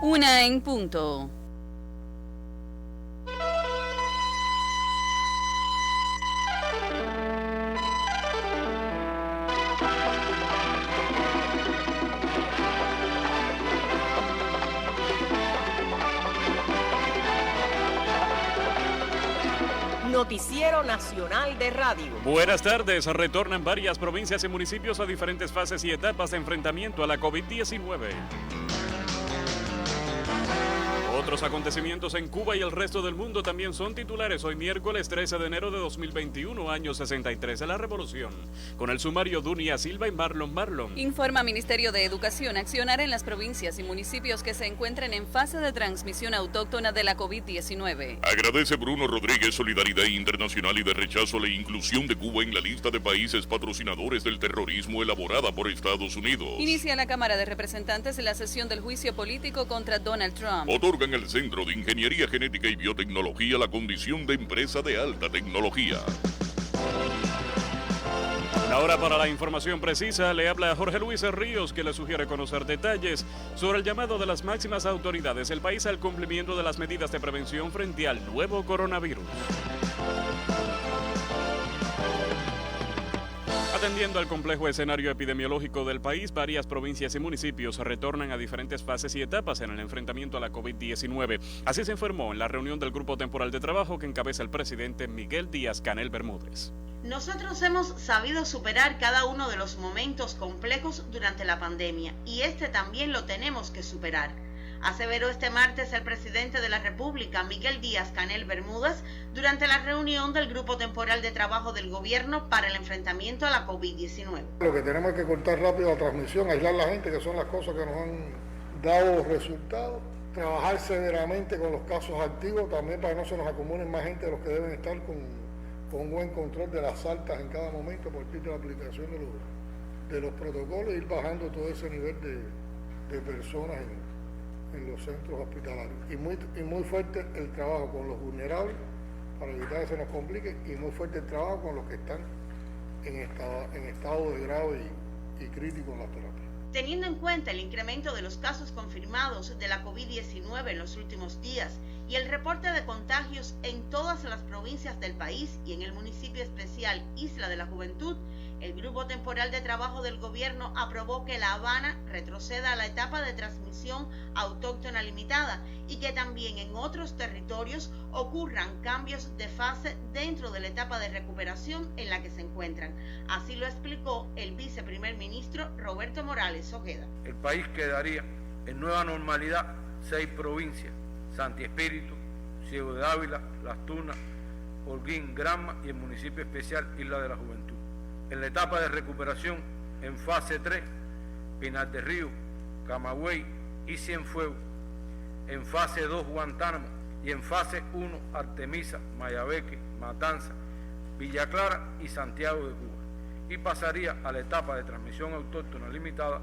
Una en punto. Noticiero Nacional de Radio. Buenas tardes. Retornan varias provincias y municipios a diferentes fases y etapas de enfrentamiento a la COVID-19. Otros acontecimientos en Cuba y el resto del mundo también son titulares hoy miércoles 13 de enero de 2021, año 63 de la Revolución. Con el sumario Dunia Silva y Marlon. Informa Ministerio de Educación accionará en las provincias y municipios que se encuentren en fase de transmisión autóctona de la COVID-19. Agradece Bruno Rodríguez solidaridad internacional y de rechazo a la inclusión de Cuba en la lista de países patrocinadores del terrorismo elaborada por Estados Unidos. Inicia la Cámara de Representantes la sesión del juicio político contra Donald Trump. Otorgan el Centro de Ingeniería Genética y Biotecnología la condición de empresa de alta tecnología. Ahora para la información precisa le habla Jorge Luis Ríos, que le sugiere conocer detalles sobre el llamado de las máximas autoridades del país al cumplimiento de las medidas de prevención frente al nuevo coronavirus. Atendiendo al complejo escenario epidemiológico del país, varias provincias y municipios retornan a diferentes fases y etapas en el enfrentamiento a la COVID-19. Así se informó en la reunión del Grupo Temporal de Trabajo que encabeza el presidente Miguel Díaz-Canel Bermúdez. Nosotros hemos sabido superar cada uno de los momentos complejos durante la pandemia y este también lo tenemos que superar, aseveró este martes el presidente de la República, Miguel Díaz-Canel Bermúdez, durante la reunión del Grupo Temporal de Trabajo del Gobierno para el enfrentamiento a la COVID-19. Lo que tenemos es que cortar rápido la transmisión, aislar a la gente, que son las cosas que nos han dado resultados, trabajar severamente con los casos activos, también para que no se nos acumulen más gente de los que deben estar con un buen control de las altas en cada momento por parte de la aplicación de los protocolos e ir bajando todo ese nivel de personas en los centros hospitalarios. Y muy fuerte el trabajo con los vulnerables para evitar que se nos complique, y muy fuerte el trabajo con los que están en estado de grave y crítico en la terapia. Teniendo en cuenta el incremento de los casos confirmados de la COVID-19 en los últimos días y el reporte de contagios en todas las provincias del país y en el municipio especial Isla de la Juventud, el Grupo Temporal de Trabajo del Gobierno aprobó que La Habana retroceda a la etapa de transmisión autóctona limitada y que también en otros territorios ocurran cambios de fase dentro de la etapa de recuperación en la que se encuentran. Así lo explicó el viceprimer ministro Roberto Morales Ojeda. El país quedaría en nueva normalidad 6 provincias: Santi Espíritu, Ciego de Ávila, Las Tunas, Holguín, Granma y el municipio especial Isla de la Juventud. En la etapa de recuperación, en fase 3, Pinar del Río, Camagüey y Cienfuegos. En fase 2, Guantánamo. Y en fase 1, Artemisa, Mayabeque, Matanza, Villa Clara y Santiago de Cuba. Y pasaría a la etapa de transmisión autóctona limitada,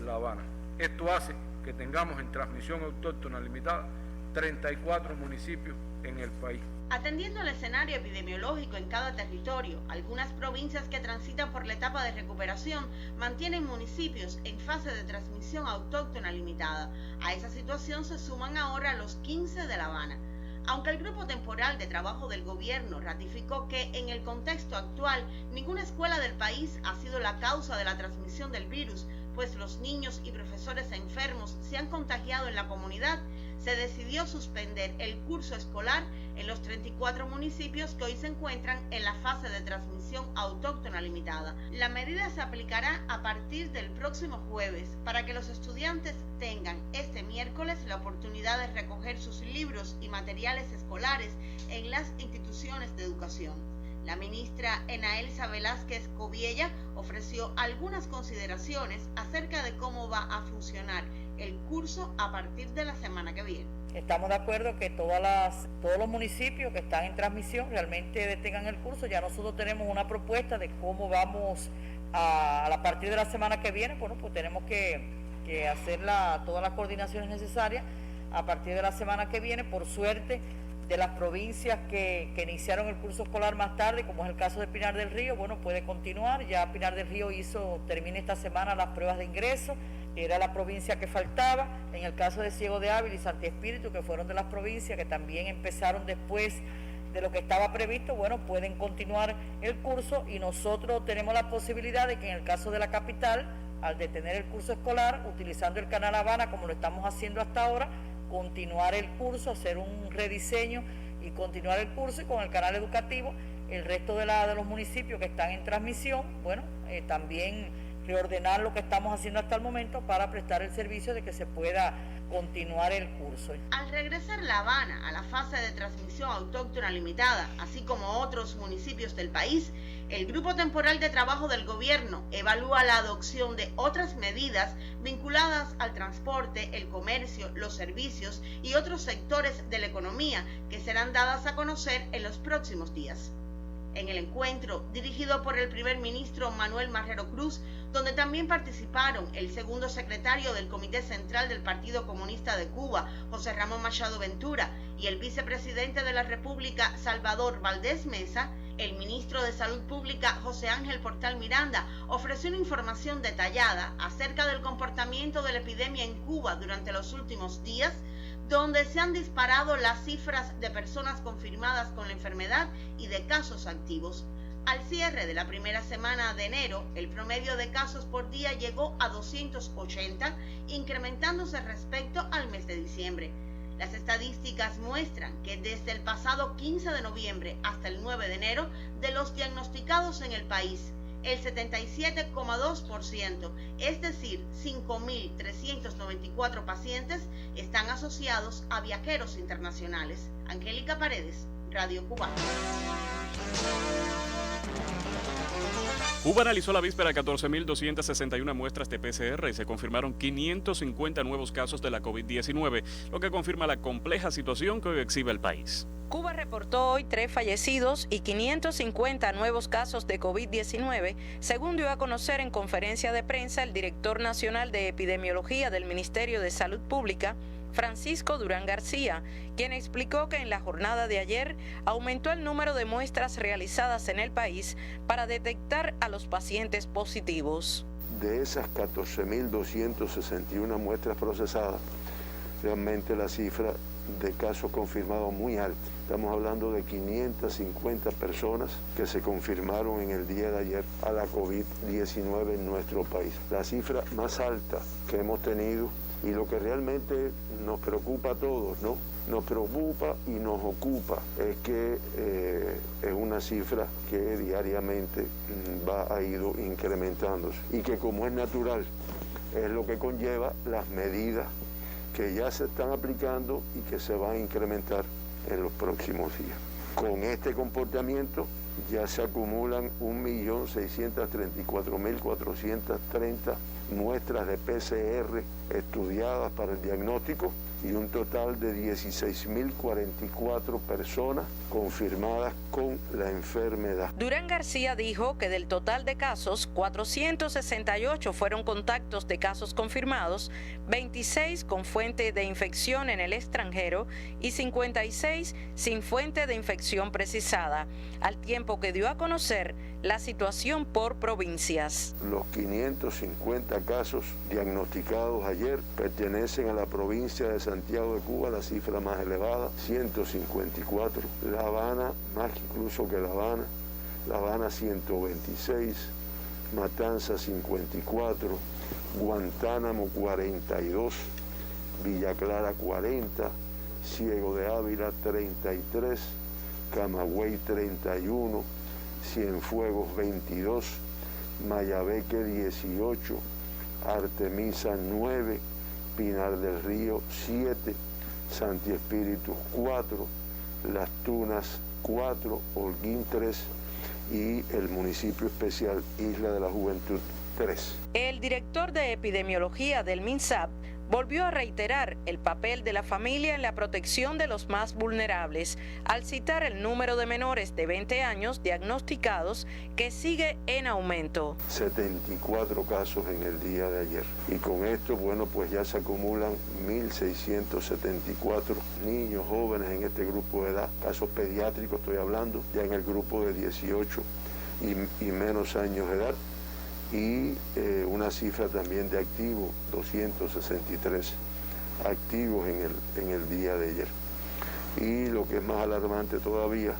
La Habana. Esto hace que tengamos en transmisión autóctona limitada 34 municipios en el país. Atendiendo al escenario epidemiológico en cada territorio, algunas provincias que transitan por la etapa de recuperación mantienen municipios en fase de transmisión autóctona limitada. A esa situación se suman ahora los 15 de La Habana. Aunque el Grupo Temporal de Trabajo del Gobierno ratificó que en el contexto actual ninguna escuela del país ha sido la causa de la transmisión del virus, pues los niños y profesores enfermos se han contagiado en la comunidad, se decidió suspender el curso escolar en los 34 municipios que hoy se encuentran en la fase de transmisión autóctona limitada. La medida se aplicará a partir del próximo jueves para que los estudiantes tengan este miércoles la oportunidad de recoger sus libros y materiales escolares en las instituciones de educación. La ministra Enaelsa Velázquez Coviella ofreció algunas consideraciones acerca de cómo va a funcionar el curso a partir de la semana que viene. Estamos de acuerdo que todos los municipios que están en transmisión realmente detengan el curso. Ya nosotros tenemos una propuesta de cómo vamos a partir de la semana que viene. Bueno, pues tenemos que hacer todas las coordinaciones necesarias a partir de la semana que viene. Por suerte, de las provincias que iniciaron el curso escolar más tarde, como es el caso de Pinar del Río, bueno, puede continuar. Ya Pinar del Río termina esta semana las pruebas de ingreso. era la provincia que faltaba. En el caso de Ciego de Ávila y Santi Espíritu, que fueron de las provincias que también empezaron después de lo que estaba previsto, bueno, pueden continuar el curso, y nosotros tenemos la posibilidad de que en el caso de la capital, al detener el curso escolar, utilizando el canal Habana como lo estamos haciendo hasta ahora, continuar el curso, hacer un rediseño y continuar el curso, y con el canal educativo, el resto de los municipios que están en transmisión, bueno, también reordenar lo que estamos haciendo hasta el momento para prestar el servicio de que se pueda continuar el curso. Al regresar La Habana a la fase de transmisión autóctona limitada, así como otros municipios del país, el Grupo Temporal de Trabajo del Gobierno evalúa la adopción de otras medidas vinculadas al transporte, el comercio, los servicios y otros sectores de la economía que serán dadas a conocer en los próximos días. En el encuentro, dirigido por el primer ministro Manuel Marrero Cruz, donde también participaron el segundo secretario del Comité Central del Partido Comunista de Cuba, José Ramón Machado Ventura, y el vicepresidente de la República, Salvador Valdés Mesa, el ministro de Salud Pública, José Ángel Portal Miranda, ofreció una información detallada acerca del comportamiento de la epidemia en Cuba durante los últimos días, donde se han disparado las cifras de personas confirmadas con la enfermedad y de casos activos. Al cierre de la primera semana de enero, el promedio de casos por día llegó a 280, incrementándose respecto al mes de diciembre. Las estadísticas muestran que desde el pasado 15 de noviembre hasta el 9 de enero, de los diagnosticados en el país, el 77,2%, es decir, 5.394 pacientes, están asociados a viajeros internacionales. Angélica Paredes, Radio Cubana. Cuba analizó la víspera 14.261 muestras de PCR y se confirmaron 550 nuevos casos de la COVID-19, lo que confirma la compleja situación que hoy exhibe el país. Cuba reportó hoy 3 fallecidos y 550 nuevos casos de COVID-19, según dio a conocer en conferencia de prensa el director nacional de epidemiología del Ministerio de Salud Pública, Francisco Durán García, quien explicó que en la jornada de ayer aumentó el número de muestras realizadas en el país para detectar a los pacientes positivos. De esas 14.261 muestras procesadas, realmente la cifra de casos confirmados muy alta. Estamos hablando de 550 personas que se confirmaron en el día de ayer a la COVID-19 en nuestro país. La cifra más alta que hemos tenido, y lo que realmente nos preocupa a todos, ¿no? Nos preocupa y nos ocupa, es que es una cifra que diariamente va a ir incrementándose y que, como es natural, es lo que conlleva las medidas que ya se están aplicando y que se van a incrementar en los próximos días. Con este comportamiento ya se acumulan 1.634.430 muestras de PCR estudiadas para el diagnóstico y un total de 16.044 personas confirmadas con la enfermedad. Durán García dijo que del total de casos, 468 fueron contactos de casos confirmados, 26 con fuente de infección en el extranjero y 56 sin fuente de infección precisada, al tiempo que dio a conocer la situación por provincias. Los 550 casos diagnosticados ayer pertenecen a la provincia de Santiago de Cuba, la cifra más elevada, 154. La Habana, más incluso que La Habana 126, Matanzas 54, Guantánamo 42, Villa Clara 40, Ciego de Ávila 33, Camagüey 31, Cienfuegos 22, Mayabeque 18, Artemisa 9, Pinar del Río 7, Santi Espíritu 4, Las Tunas 4, Holguín 3 y el municipio especial Isla de la Juventud 3. El director de epidemiología del MINSAP volvió a reiterar el papel de la familia en la protección de los más vulnerables, al citar el número de menores de 20 años diagnosticados que sigue en aumento. 74 casos en el día de ayer. Y con esto, bueno, pues ya se acumulan 1.674 niños jóvenes en este grupo de edad, casos pediátricos estoy hablando, ya en el grupo de 18 y menos años de edad. y una cifra también de activos, 263 activos en el día de ayer. Y lo que es más alarmante todavía,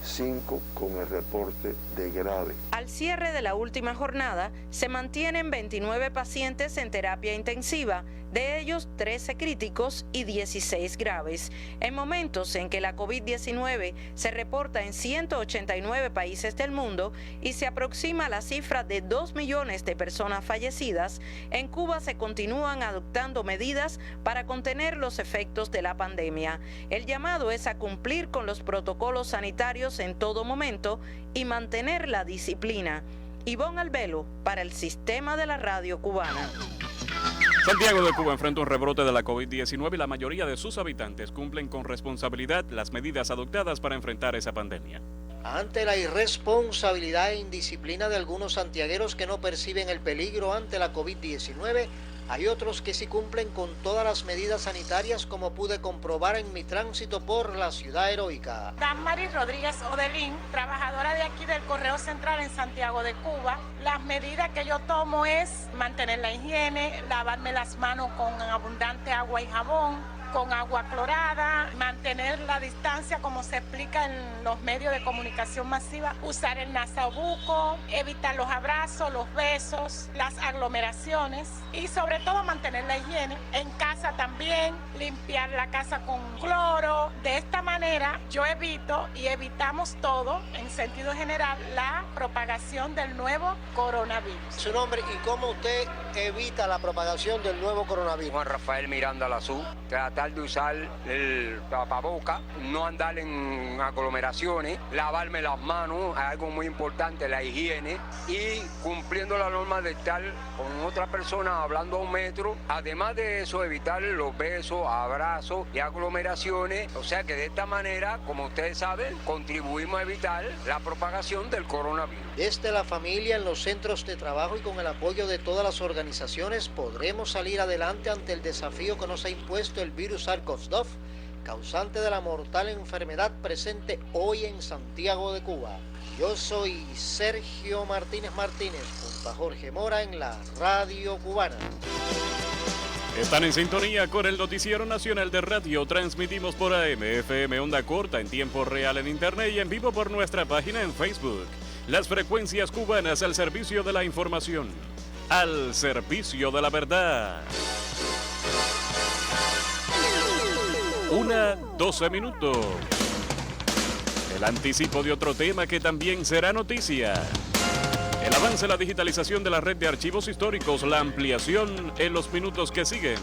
5 con el reporte de grave. Al cierre de la última jornada, se mantienen 29 pacientes en terapia intensiva, de ellos 13 críticos y 16 graves. En momentos en que la COVID-19 se reporta en 189 países del mundo y se aproxima a la cifra de 2 millones de personas fallecidas, en Cuba se continúan adoptando medidas para contener los efectos de la pandemia. El llamado es a cumplir con los protocolos sanitarios en todo momento y mantener la disciplina. Ivonne Albelo, para el Sistema de la Radio Cubana. Santiago de Cuba enfrenta un rebrote de la COVID-19 y la mayoría de sus habitantes cumplen con responsabilidad las medidas adoptadas para enfrentar esa pandemia. Ante la irresponsabilidad e indisciplina de algunos santiagueros que no perciben el peligro ante la COVID-19, hay otros que sí cumplen con todas las medidas sanitarias, como pude comprobar en mi tránsito por la ciudad heroica. Damaris Rodríguez Odelín, trabajadora de aquí del Correo Central en Santiago de Cuba. Las medidas que yo tomo es mantener la higiene, lavarme las manos con abundante agua y jabón, con agua clorada, mantener la distancia como se explica en los medios de comunicación masiva, usar el nasobuco, evitar los abrazos, los besos, las aglomeraciones y sobre todo mantener la higiene. En casa también, limpiar la casa con cloro. De esta manera yo evito y evitamos todo, en sentido general, la propagación del nuevo coronavirus. Su nombre y cómo usted evita la propagación del nuevo coronavirus. Juan Rafael Miranda Lazú, tratar de usar el tapaboca, no andar en aglomeraciones, lavarme las manos, algo muy importante, la higiene, y cumpliendo la norma de estar con otra persona hablando a 1 metro. Además de eso, evitar los besos, abrazos y aglomeraciones. O sea que de esta manera, como ustedes saben, contribuimos a evitar la propagación del coronavirus. Desde la familia, en los centros de trabajo y con el apoyo de todas las organizaciones, podremos salir adelante ante el desafío que nos ha impuesto el virus SARS-CoV-2, causante de la mortal enfermedad presente hoy en Santiago de Cuba. Yo soy Sergio Martínez junto a Jorge Mora en la Radio Cubana. Están en sintonía con el Noticiero Nacional de Radio. Transmitimos por AM, FM, onda corta, en tiempo real en Internet y en vivo por nuestra página en Facebook. Las frecuencias cubanas al servicio de la información, al servicio de la verdad. 1:12 minutos. El anticipo de otro tema que también será noticia. El avance en la digitalización de la red de archivos históricos, la ampliación en los minutos que siguen.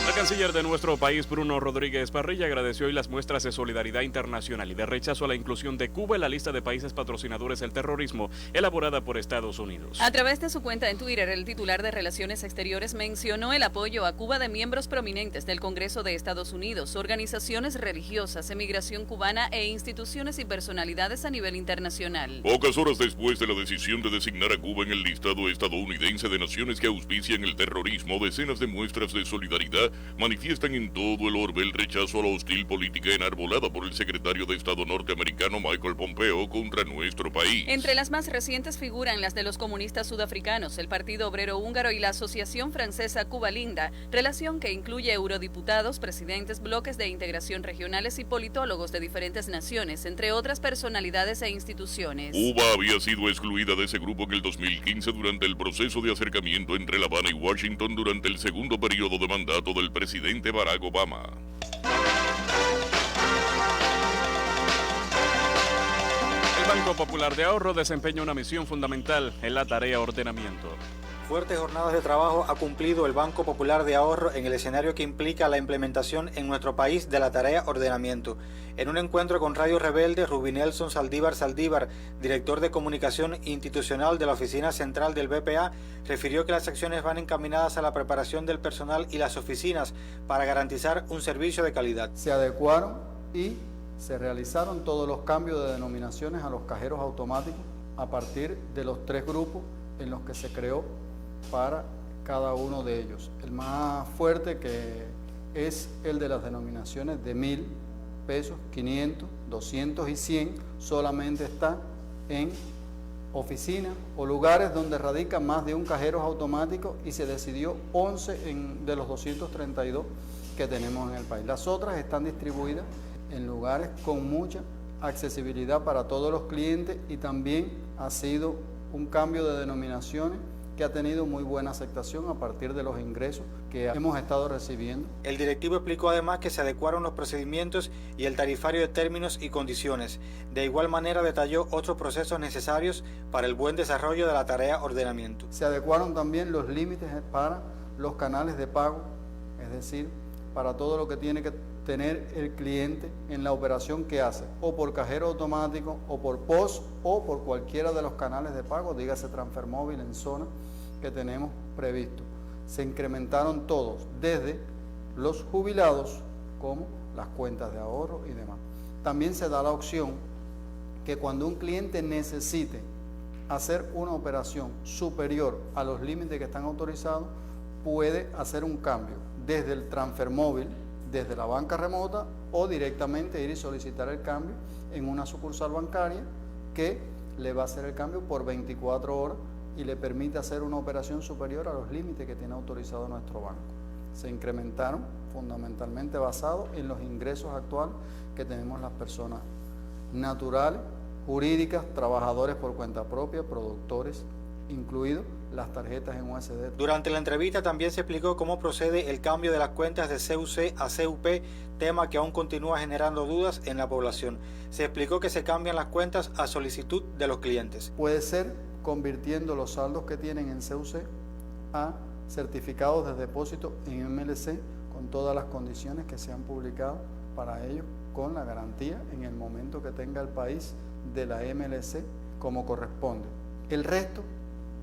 El canciller de nuestro país, Bruno Rodríguez Parrilla, agradeció hoy las muestras de solidaridad internacional y de rechazo a la inclusión de Cuba en la lista de países patrocinadores del terrorismo elaborada por Estados Unidos. A través de su cuenta en Twitter, el titular de Relaciones Exteriores mencionó el apoyo a Cuba de miembros prominentes del Congreso de Estados Unidos, organizaciones religiosas, emigración cubana e instituciones y personalidades a nivel internacional. Pocas horas después de la decisión de designar a Cuba en el listado estadounidense de naciones que auspician el terrorismo, decenas de muestras de solidaridad manifiestan en todo el orbe el rechazo a la hostil política enarbolada por el secretario de Estado norteamericano Michael Pompeo contra nuestro país. Entre las más recientes figuran las de los comunistas sudafricanos, el Partido Obrero Húngaro y la Asociación Francesa Cuba Linda, relación que incluye eurodiputados, presidentes, bloques de integración regionales y politólogos de diferentes naciones, entre otras personalidades e instituciones. Cuba había sido excluida de ese grupo en el 2015 durante el proceso de acercamiento entre La Habana y Washington durante el segundo periodo de mandato del presidente Barack Obama. El Banco Popular de Ahorro desempeña una misión fundamental en la tarea ordenamiento. Fuertes jornadas de trabajo ha cumplido el Banco Popular de Ahorro en el escenario que implica la implementación en nuestro país de la tarea ordenamiento. En un encuentro con Radio Rebelde, Rubinelson Saldívar, director de comunicación institucional de la Oficina Central del BPA, refirió que las acciones van encaminadas a la preparación del personal y las oficinas para garantizar un servicio de calidad. Se adecuaron y se realizaron todos los cambios de denominaciones a los cajeros automáticos a partir de los 3 grupos en los que se creó para cada uno de ellos. El más fuerte, que es el de las denominaciones de 1000, pesos, 500, 200 y 100 solamente está en oficinas o lugares donde radica más de un cajero automático y se decidió 11 de los 232 que tenemos en el país. Las otras están distribuidas en lugares con mucha accesibilidad para todos los clientes y también ha sido un cambio de denominaciones que ha tenido muy buena aceptación a partir de los ingresos que hemos estado recibiendo. El directivo explicó además que se adecuaron los procedimientos y el tarifario de términos y condiciones. De igual manera detalló otros procesos necesarios para el buen desarrollo de la tarea ordenamiento. Se adecuaron también los límites para los canales de pago, es decir, para todo lo que tiene que tener el cliente en la operación que hace, o por cajero automático, o por POS, o por cualquiera de los canales de pago, dígase transfer móvil en zona que tenemos previsto. Se incrementaron todos, desde los jubilados como las cuentas de ahorro y demás. También se da la opción que cuando un cliente necesite hacer una operación superior a los límites que están autorizados, puede hacer un cambio desde el transfer móvil, desde la banca remota o directamente ir y solicitar el cambio en una sucursal bancaria que le va a hacer el cambio por 24 horas y le permite hacer una operación superior a los límites que tiene autorizado nuestro banco. Se incrementaron fundamentalmente basados en los ingresos actuales que tenemos las personas naturales, jurídicas, trabajadores por cuenta propia, productores, incluidos las tarjetas en USD. Durante la entrevista también se explicó cómo procede el cambio de las cuentas de CUC a CUP, tema que aún continúa generando dudas en la población. Se explicó que se cambian las cuentas a solicitud de los clientes. Puede ser convirtiendo los saldos que tienen en CUC a certificados de depósito en MLC con todas las condiciones que se han publicado para ello, con la garantía en el momento que tenga el país de la MLC como corresponde. El resto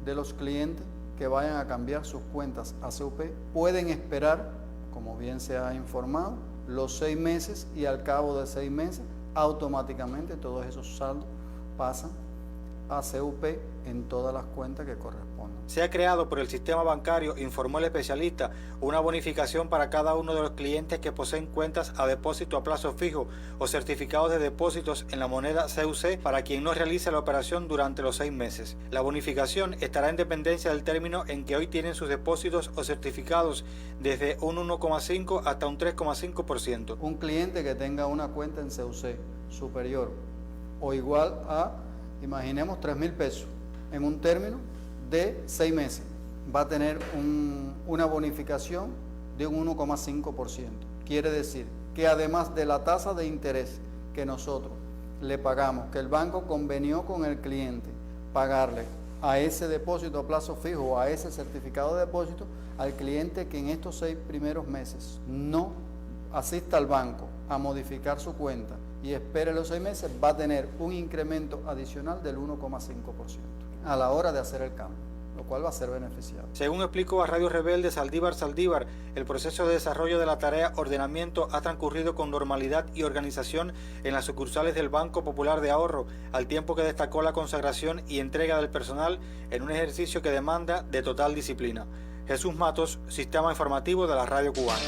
de los clientes que vayan a cambiar sus cuentas a CUP pueden esperar, como bien se ha informado, los 6 meses y al cabo de 6 meses automáticamente todos esos saldos pasan a CUP en todas las cuentas que corresponden. Se ha creado por el sistema bancario, informó el especialista, una bonificación para cada uno de los clientes que poseen cuentas a depósito a plazo fijo o certificados de depósitos en la moneda CUC para quien no realice la operación durante los 6 meses. La bonificación estará en dependencia del término en que hoy tienen sus depósitos o certificados, desde un 1,5 hasta un 3,5%. Un cliente que tenga una cuenta en CUC superior o igual a, imaginemos, 3.000 pesos en un término de 6 meses, va a tener una bonificación de un 1,5%. Quiere decir que además de la tasa de interés que nosotros le pagamos, que el banco convenió con el cliente pagarle a ese depósito a plazo fijo o a ese certificado de depósito, al cliente que en estos 6 primeros meses no asista al banco a modificar su cuenta y espere los 6 meses, va a tener un incremento adicional del 1,5% a la hora de hacer el cambio, lo cual va a ser beneficiado. Según explicó a Radio Rebelde Saldívar, el proceso de desarrollo de la tarea ordenamiento ha transcurrido con normalidad y organización en las sucursales del Banco Popular de Ahorro, al tiempo que destacó la consagración y entrega del personal en un ejercicio que demanda de total disciplina. Jesús Matos, Sistema Informativo de la Radio Cubana.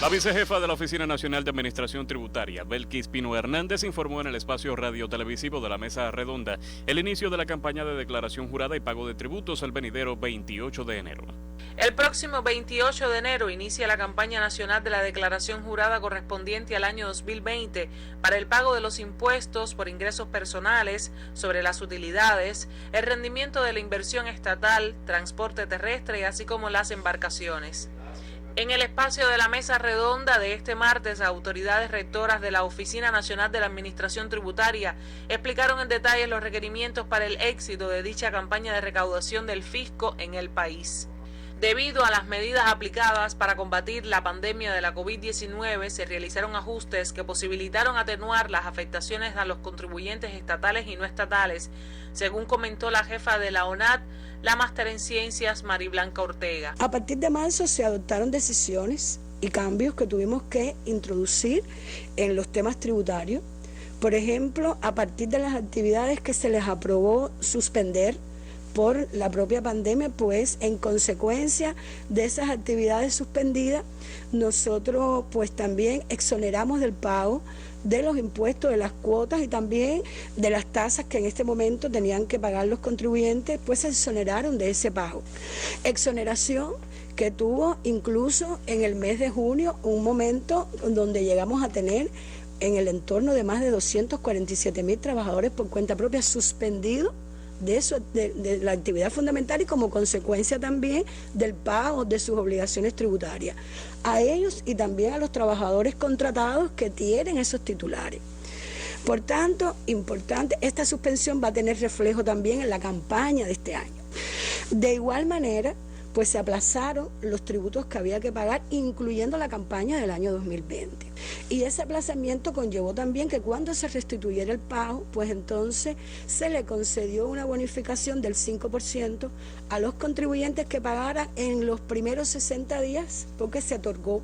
La vicejefa de la Oficina Nacional de Administración Tributaria, Belkis Pino Hernández, informó en el espacio radio-televisivo de la Mesa Redonda el inicio de la campaña de declaración jurada y pago de tributos el venidero 28 de enero. El próximo 28 de enero inicia la campaña nacional de la declaración jurada correspondiente al año 2020 para el pago de los impuestos por ingresos personales, sobre las utilidades, el rendimiento de la inversión estatal, transporte terrestre, así como las embarcaciones. En el espacio de la mesa redonda de este martes, autoridades rectoras de la Oficina Nacional de la Administración Tributaria explicaron en detalle los requerimientos para el éxito de dicha campaña de recaudación del fisco en el país. Debido a las medidas aplicadas para combatir la pandemia de la COVID-19, se realizaron ajustes que posibilitaron atenuar las afectaciones a los contribuyentes estatales y no estatales, según comentó la jefa de la ONAT, la máster en ciencias Mariblanca Ortega. A partir de marzo se adoptaron decisiones y cambios que tuvimos que introducir en los temas tributarios. Por ejemplo, a partir de las actividades que se les aprobó suspender por la propia pandemia, pues en consecuencia de esas actividades suspendidas, nosotros pues también exoneramos del pago de los impuestos, de las cuotas y también de las tasas que en este momento tenían que pagar los contribuyentes, pues se exoneraron de ese pago. Exoneración que tuvo incluso en el mes de junio un momento donde llegamos a tener en el entorno de más de 247.000 trabajadores por cuenta propia suspendidos de la actividad fundamental y como consecuencia también del pago de sus obligaciones tributarias. A ellos y también a los trabajadores contratados que tienen esos titulares. Por tanto, importante, esta suspensión va a tener reflejo también en la campaña de este año. De igual manera, pues se aplazaron los tributos que había que pagar, incluyendo la campaña del año 2020. Y ese aplazamiento conllevó también que cuando se restituyera el pago, pues entonces se le concedió una bonificación del 5% a los contribuyentes que pagaran en los primeros 60 días, porque se otorgó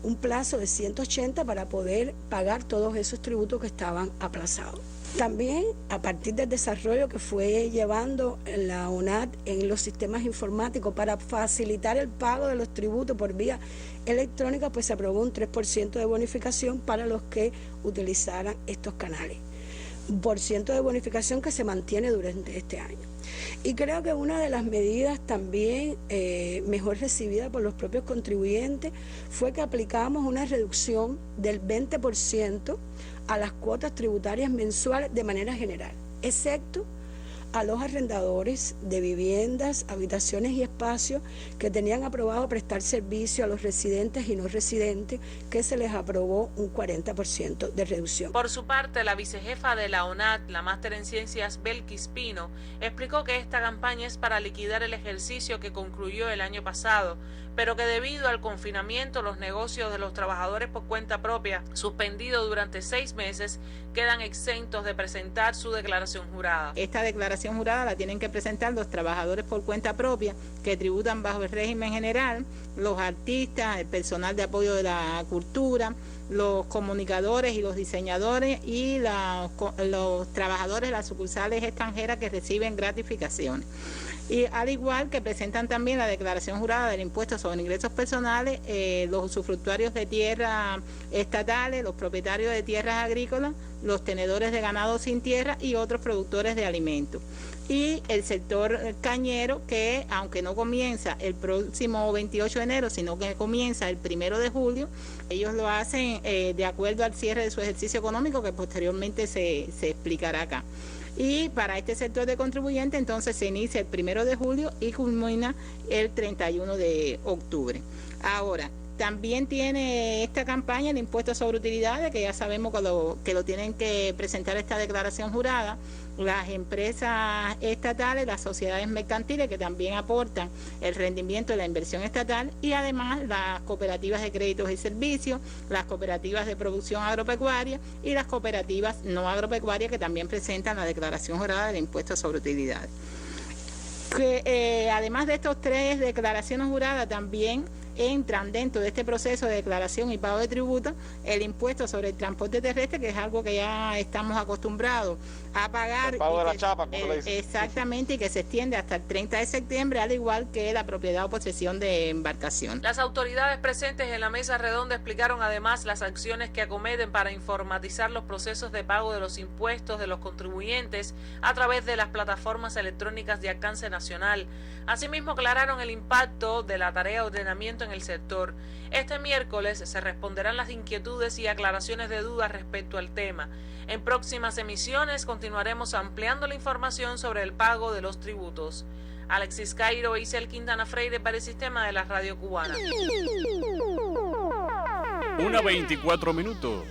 un plazo de 180 para poder pagar todos esos tributos que estaban aplazados. También, a partir del desarrollo que fue llevando la ONAT en los sistemas informáticos para facilitar el pago de los tributos por vía electrónica, pues se aprobó un 3% de bonificación para los que utilizaran estos canales. Un por ciento de bonificación que se mantiene durante este año. Y creo que una de las medidas también mejor recibida por los propios contribuyentes fue que aplicamos una reducción del 20% a las cuotas tributarias mensuales de manera general, excepto a los arrendadores de viviendas, habitaciones y espacios que tenían aprobado prestar servicio a los residentes y no residentes, que se les aprobó un 40% de reducción. Por su parte, la vicejefa de la ONAT, la máster en ciencias Belkis Pino, explicó que esta campaña es para liquidar el ejercicio que concluyó el año pasado, pero que debido al confinamiento los negocios de los trabajadores por cuenta propia, suspendidos durante 6 meses, quedan exentos de presentar su declaración jurada. Esta declaración jurada la tienen que presentar los trabajadores por cuenta propia que tributan bajo el régimen general, los artistas, el personal de apoyo de la cultura, los comunicadores y los diseñadores y los trabajadores de las sucursales extranjeras que reciben gratificaciones. Y al igual que presentan también la declaración jurada del impuesto sobre ingresos personales, los usufructuarios de tierra estatales, los propietarios de tierras agrícolas, los tenedores de ganado sin tierra y otros productores de alimentos. Y el sector cañero, que aunque no comienza el próximo 28 de enero, sino que comienza el 1 de julio, ellos lo hacen de acuerdo al cierre de su ejercicio económico, que posteriormente se explicará acá. Y para este sector de contribuyentes entonces se inicia el 1 de julio y culmina el 31 de octubre. Ahora, también tiene esta campaña el impuesto sobre utilidades, que ya sabemos que lo tienen que presentar esta declaración jurada, las empresas estatales, las sociedades mercantiles que también aportan el rendimiento de la inversión estatal y además las cooperativas de créditos y servicios, las cooperativas de producción agropecuaria y las cooperativas no agropecuarias que también presentan la declaración jurada del impuesto sobre utilidades. Además de estos 3 declaraciones juradas, también entran dentro de este proceso de declaración y pago de tributo el impuesto sobre el transporte terrestre, que es algo que ya estamos acostumbrados a pagar. El pago de la chapa, como le dicen. Exactamente, y que se extiende hasta el 30 de septiembre, al igual que la propiedad o posesión de embarcación. Las autoridades presentes en la mesa redonda explicaron además las acciones que acometen para informatizar los procesos de pago de los impuestos de los contribuyentes a través de las plataformas electrónicas de alcance nacional. Asimismo, aclararon el impacto de la tarea de ordenamiento en el sector. Este miércoles se responderán las inquietudes y aclaraciones de dudas respecto al tema. En próximas emisiones continuaremos ampliando la información sobre el pago de los tributos. Alexis Cairo e Isel Quintana Freire para el sistema de la radio cubana. 1:24.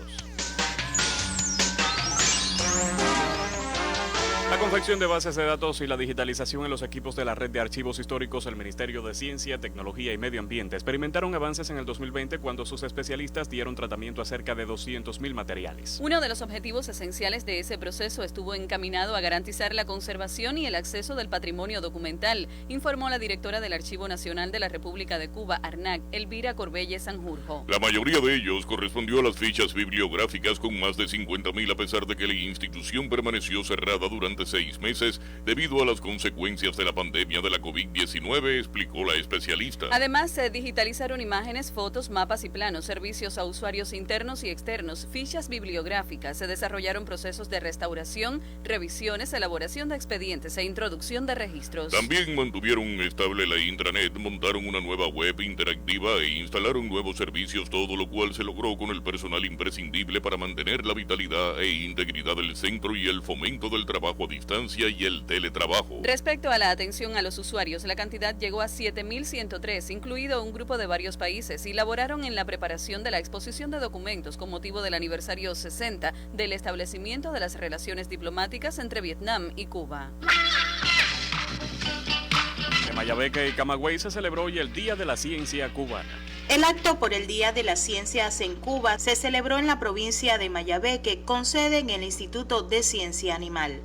La confección de bases de datos y la digitalización en los equipos de la red de archivos históricos del Ministerio de Ciencia, Tecnología y Medio Ambiente experimentaron avances en el 2020 cuando sus especialistas dieron tratamiento a cerca de 200.000 materiales. Uno de los objetivos esenciales de ese proceso estuvo encaminado a garantizar la conservación y el acceso del patrimonio documental, informó la directora del Archivo Nacional de la República de Cuba, ARNAC, Elvira Corbelle Sanjurjo. La mayoría de ellos correspondió a las fichas bibliográficas con más de 50.000, a pesar de que la institución permaneció cerrada durante 6 meses debido a las consecuencias de la pandemia de la COVID-19, explicó la especialista. Además, se digitalizaron imágenes, fotos, mapas y planos, servicios a usuarios internos y externos, fichas bibliográficas, se desarrollaron procesos de restauración, revisiones, elaboración de expedientes e introducción de registros. También mantuvieron estable la intranet, montaron una nueva web interactiva e instalaron nuevos servicios, todo lo cual se logró con el personal imprescindible para mantener la vitalidad e integridad del centro y el fomento del trabajo a distancia y el teletrabajo. Respecto a la atención a los usuarios, la cantidad llegó a 7.103, incluido un grupo de varios países, y laboraron en la preparación de la exposición de documentos con motivo del aniversario 60 del establecimiento de las relaciones diplomáticas entre Vietnam y Cuba. En Mayabeque y Camagüey se celebró hoy el Día de la Ciencia Cubana. El acto por el Día de las Ciencias en Cuba se celebró en la provincia de Mayabeque, con sede en el Instituto de Ciencia Animal.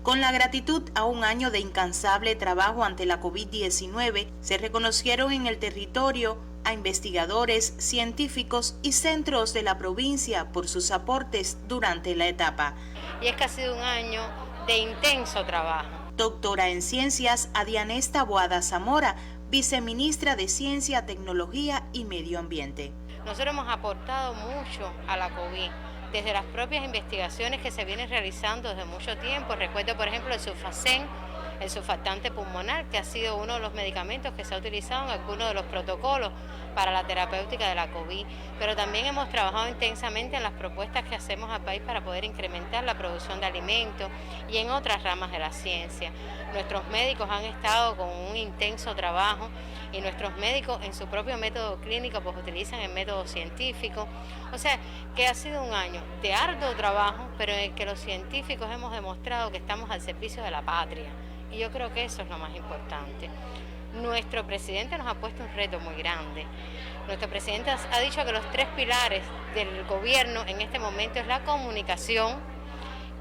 Con la gratitud a un año de incansable trabajo ante la COVID-19, se reconocieron en el territorio a investigadores, científicos y centros de la provincia por sus aportes durante la etapa. Y es que ha sido un año de intenso trabajo. Doctora en Ciencias Adianesta Boada Zamora, viceministra de Ciencia, Tecnología y Medio Ambiente. Nosotros hemos aportado mucho a la COVID, desde las propias investigaciones que se vienen realizando desde mucho tiempo. Recuerdo, por ejemplo, el sulfacén, el surfactante pulmonar, que ha sido uno de los medicamentos que se ha utilizado en algunos de los protocolos para la terapéutica de la COVID, pero también hemos trabajado intensamente en las propuestas que hacemos al país para poder incrementar la producción de alimentos y en otras ramas de la ciencia. Nuestros médicos han estado con un intenso trabajo y nuestros médicos en su propio método clínico pues utilizan el método científico. O sea, que ha sido un año de arduo trabajo, pero en el que los científicos hemos demostrado que estamos al servicio de la patria. Y yo creo que eso es lo más importante. Nuestro presidente nos ha puesto un reto muy grande. Nuestro presidente ha dicho que los 3 pilares del gobierno en este momento es la comunicación,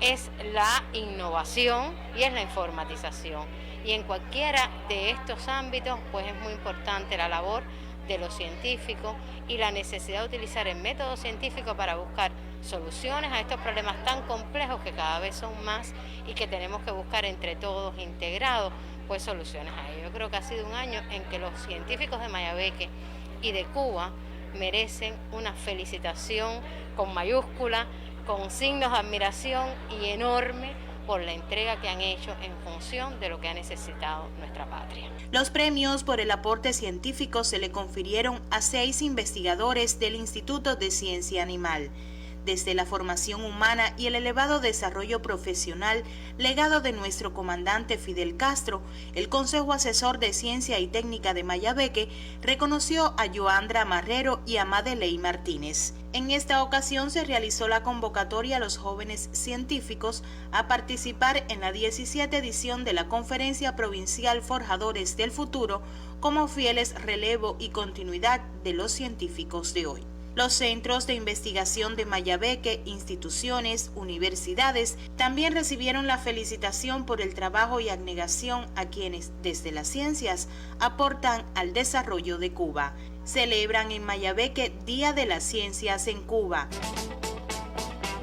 es la innovación y es la informatización. Y en cualquiera de estos ámbitos, pues es muy importante la labor de los científicos y la necesidad de utilizar el método científico para buscar soluciones a estos problemas tan complejos que cada vez son más y que tenemos que buscar entre todos integrados pues soluciones a ello. Yo creo que ha sido un año en que los científicos de Mayabeque y de Cuba merecen una felicitación con mayúscula, con signos de admiración y enorme por la entrega que han hecho en función de lo que ha necesitado nuestra patria. Los premios por el aporte científico se le confirieron a 6 investigadores del Instituto de Ciencia Animal. Desde la formación humana y el elevado desarrollo profesional, legado de nuestro comandante Fidel Castro, el Consejo Asesor de Ciencia y Técnica de Mayabeque reconoció a Joandra Marrero y a Madeley Martínez. En esta ocasión se realizó la convocatoria a los jóvenes científicos a participar en la 17ª edición de la Conferencia Provincial Forjadores del Futuro como fieles relevo y continuidad de los científicos de hoy. Los centros de investigación de Mayabeque, instituciones, universidades, también recibieron la felicitación por el trabajo y abnegación a quienes, desde las ciencias, aportan al desarrollo de Cuba. Celebran en Mayabeque Día de las Ciencias en Cuba.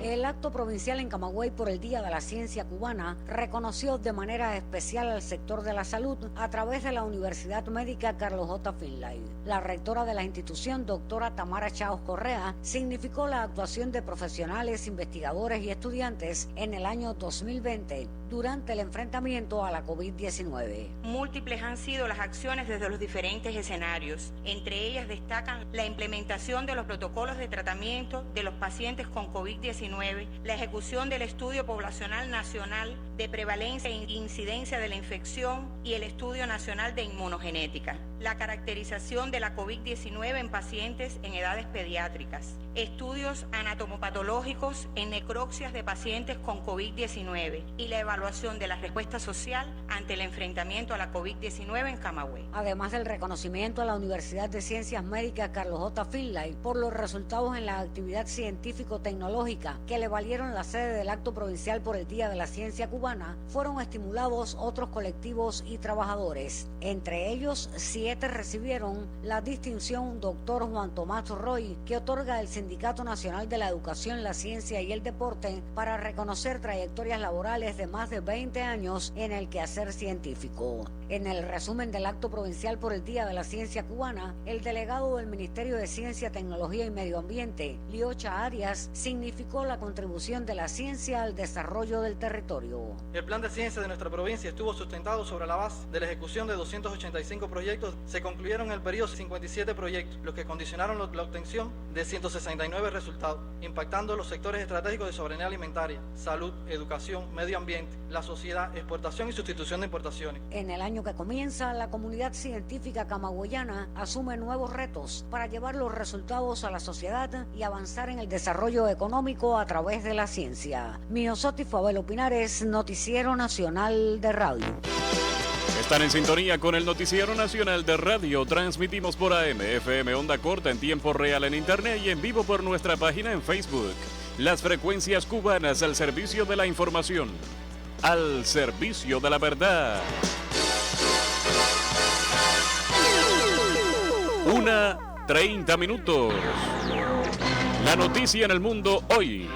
El acto provincial en Camagüey por el Día de la Ciencia Cubana reconoció de manera especial al sector de la salud a través de la Universidad Médica Carlos J. Finlay. La rectora de la institución, doctora Tamara Chaos Correa, significó la actuación de profesionales, investigadores y estudiantes en el año 2020 durante el enfrentamiento a la COVID-19. Múltiples han sido las acciones desde los diferentes escenarios. Entre ellas destacan la implementación de los protocolos de tratamiento de los pacientes con COVID-19, la ejecución del Estudio Poblacional Nacional de Prevalencia e Incidencia de la Infección y el Estudio Nacional de Inmunogenética, la caracterización de la COVID-19 en pacientes en edades pediátricas, estudios anatomopatológicos en necropsias de pacientes con COVID-19 y la evaluación de la respuesta social ante el enfrentamiento a la COVID-19 en Camagüey. Además del reconocimiento a la Universidad de Ciencias Médicas Carlos J. Finlay por los resultados en la actividad científico-tecnológica que le valieron la sede del acto provincial por el Día de la Ciencia Cubana, fueron estimulados otros colectivos y trabajadores. Entre ellos, 7 recibieron la distinción Dr. Juan Tomás Roy, que otorga el Sindicato Nacional de la Educación, la Ciencia y el Deporte para reconocer trayectorias laborales de más de de 20 años en el quehacer científico. En el resumen del acto provincial por el Día de la Ciencia Cubana, el delegado del Ministerio de Ciencia, Tecnología y Medio Ambiente, Liocha Arias, significó la contribución de la ciencia al desarrollo del territorio. El plan de ciencia de nuestra provincia estuvo sustentado sobre la base de la ejecución de 285 proyectos. Se concluyeron en el periodo 57 proyectos, los que condicionaron la obtención de 169 resultados, impactando los sectores estratégicos de soberanía alimentaria, salud, educación, medio ambiente, la sociedad, exportación y sustitución de importaciones. En el año que comienza, la comunidad científica camagüeyana asume nuevos retos para llevar los resultados a la sociedad y avanzar en el desarrollo económico a través de la ciencia. Miosoti Fabelo Pinares, Noticiero Nacional de Radio. Están en sintonía con el Noticiero Nacional de Radio. Transmitimos por AM, FM, onda corta en tiempo real en Internet y en vivo por nuestra página en Facebook. Las frecuencias cubanas al servicio de la información, al servicio de la verdad. 1:30 minutos. La noticia en el mundo hoy.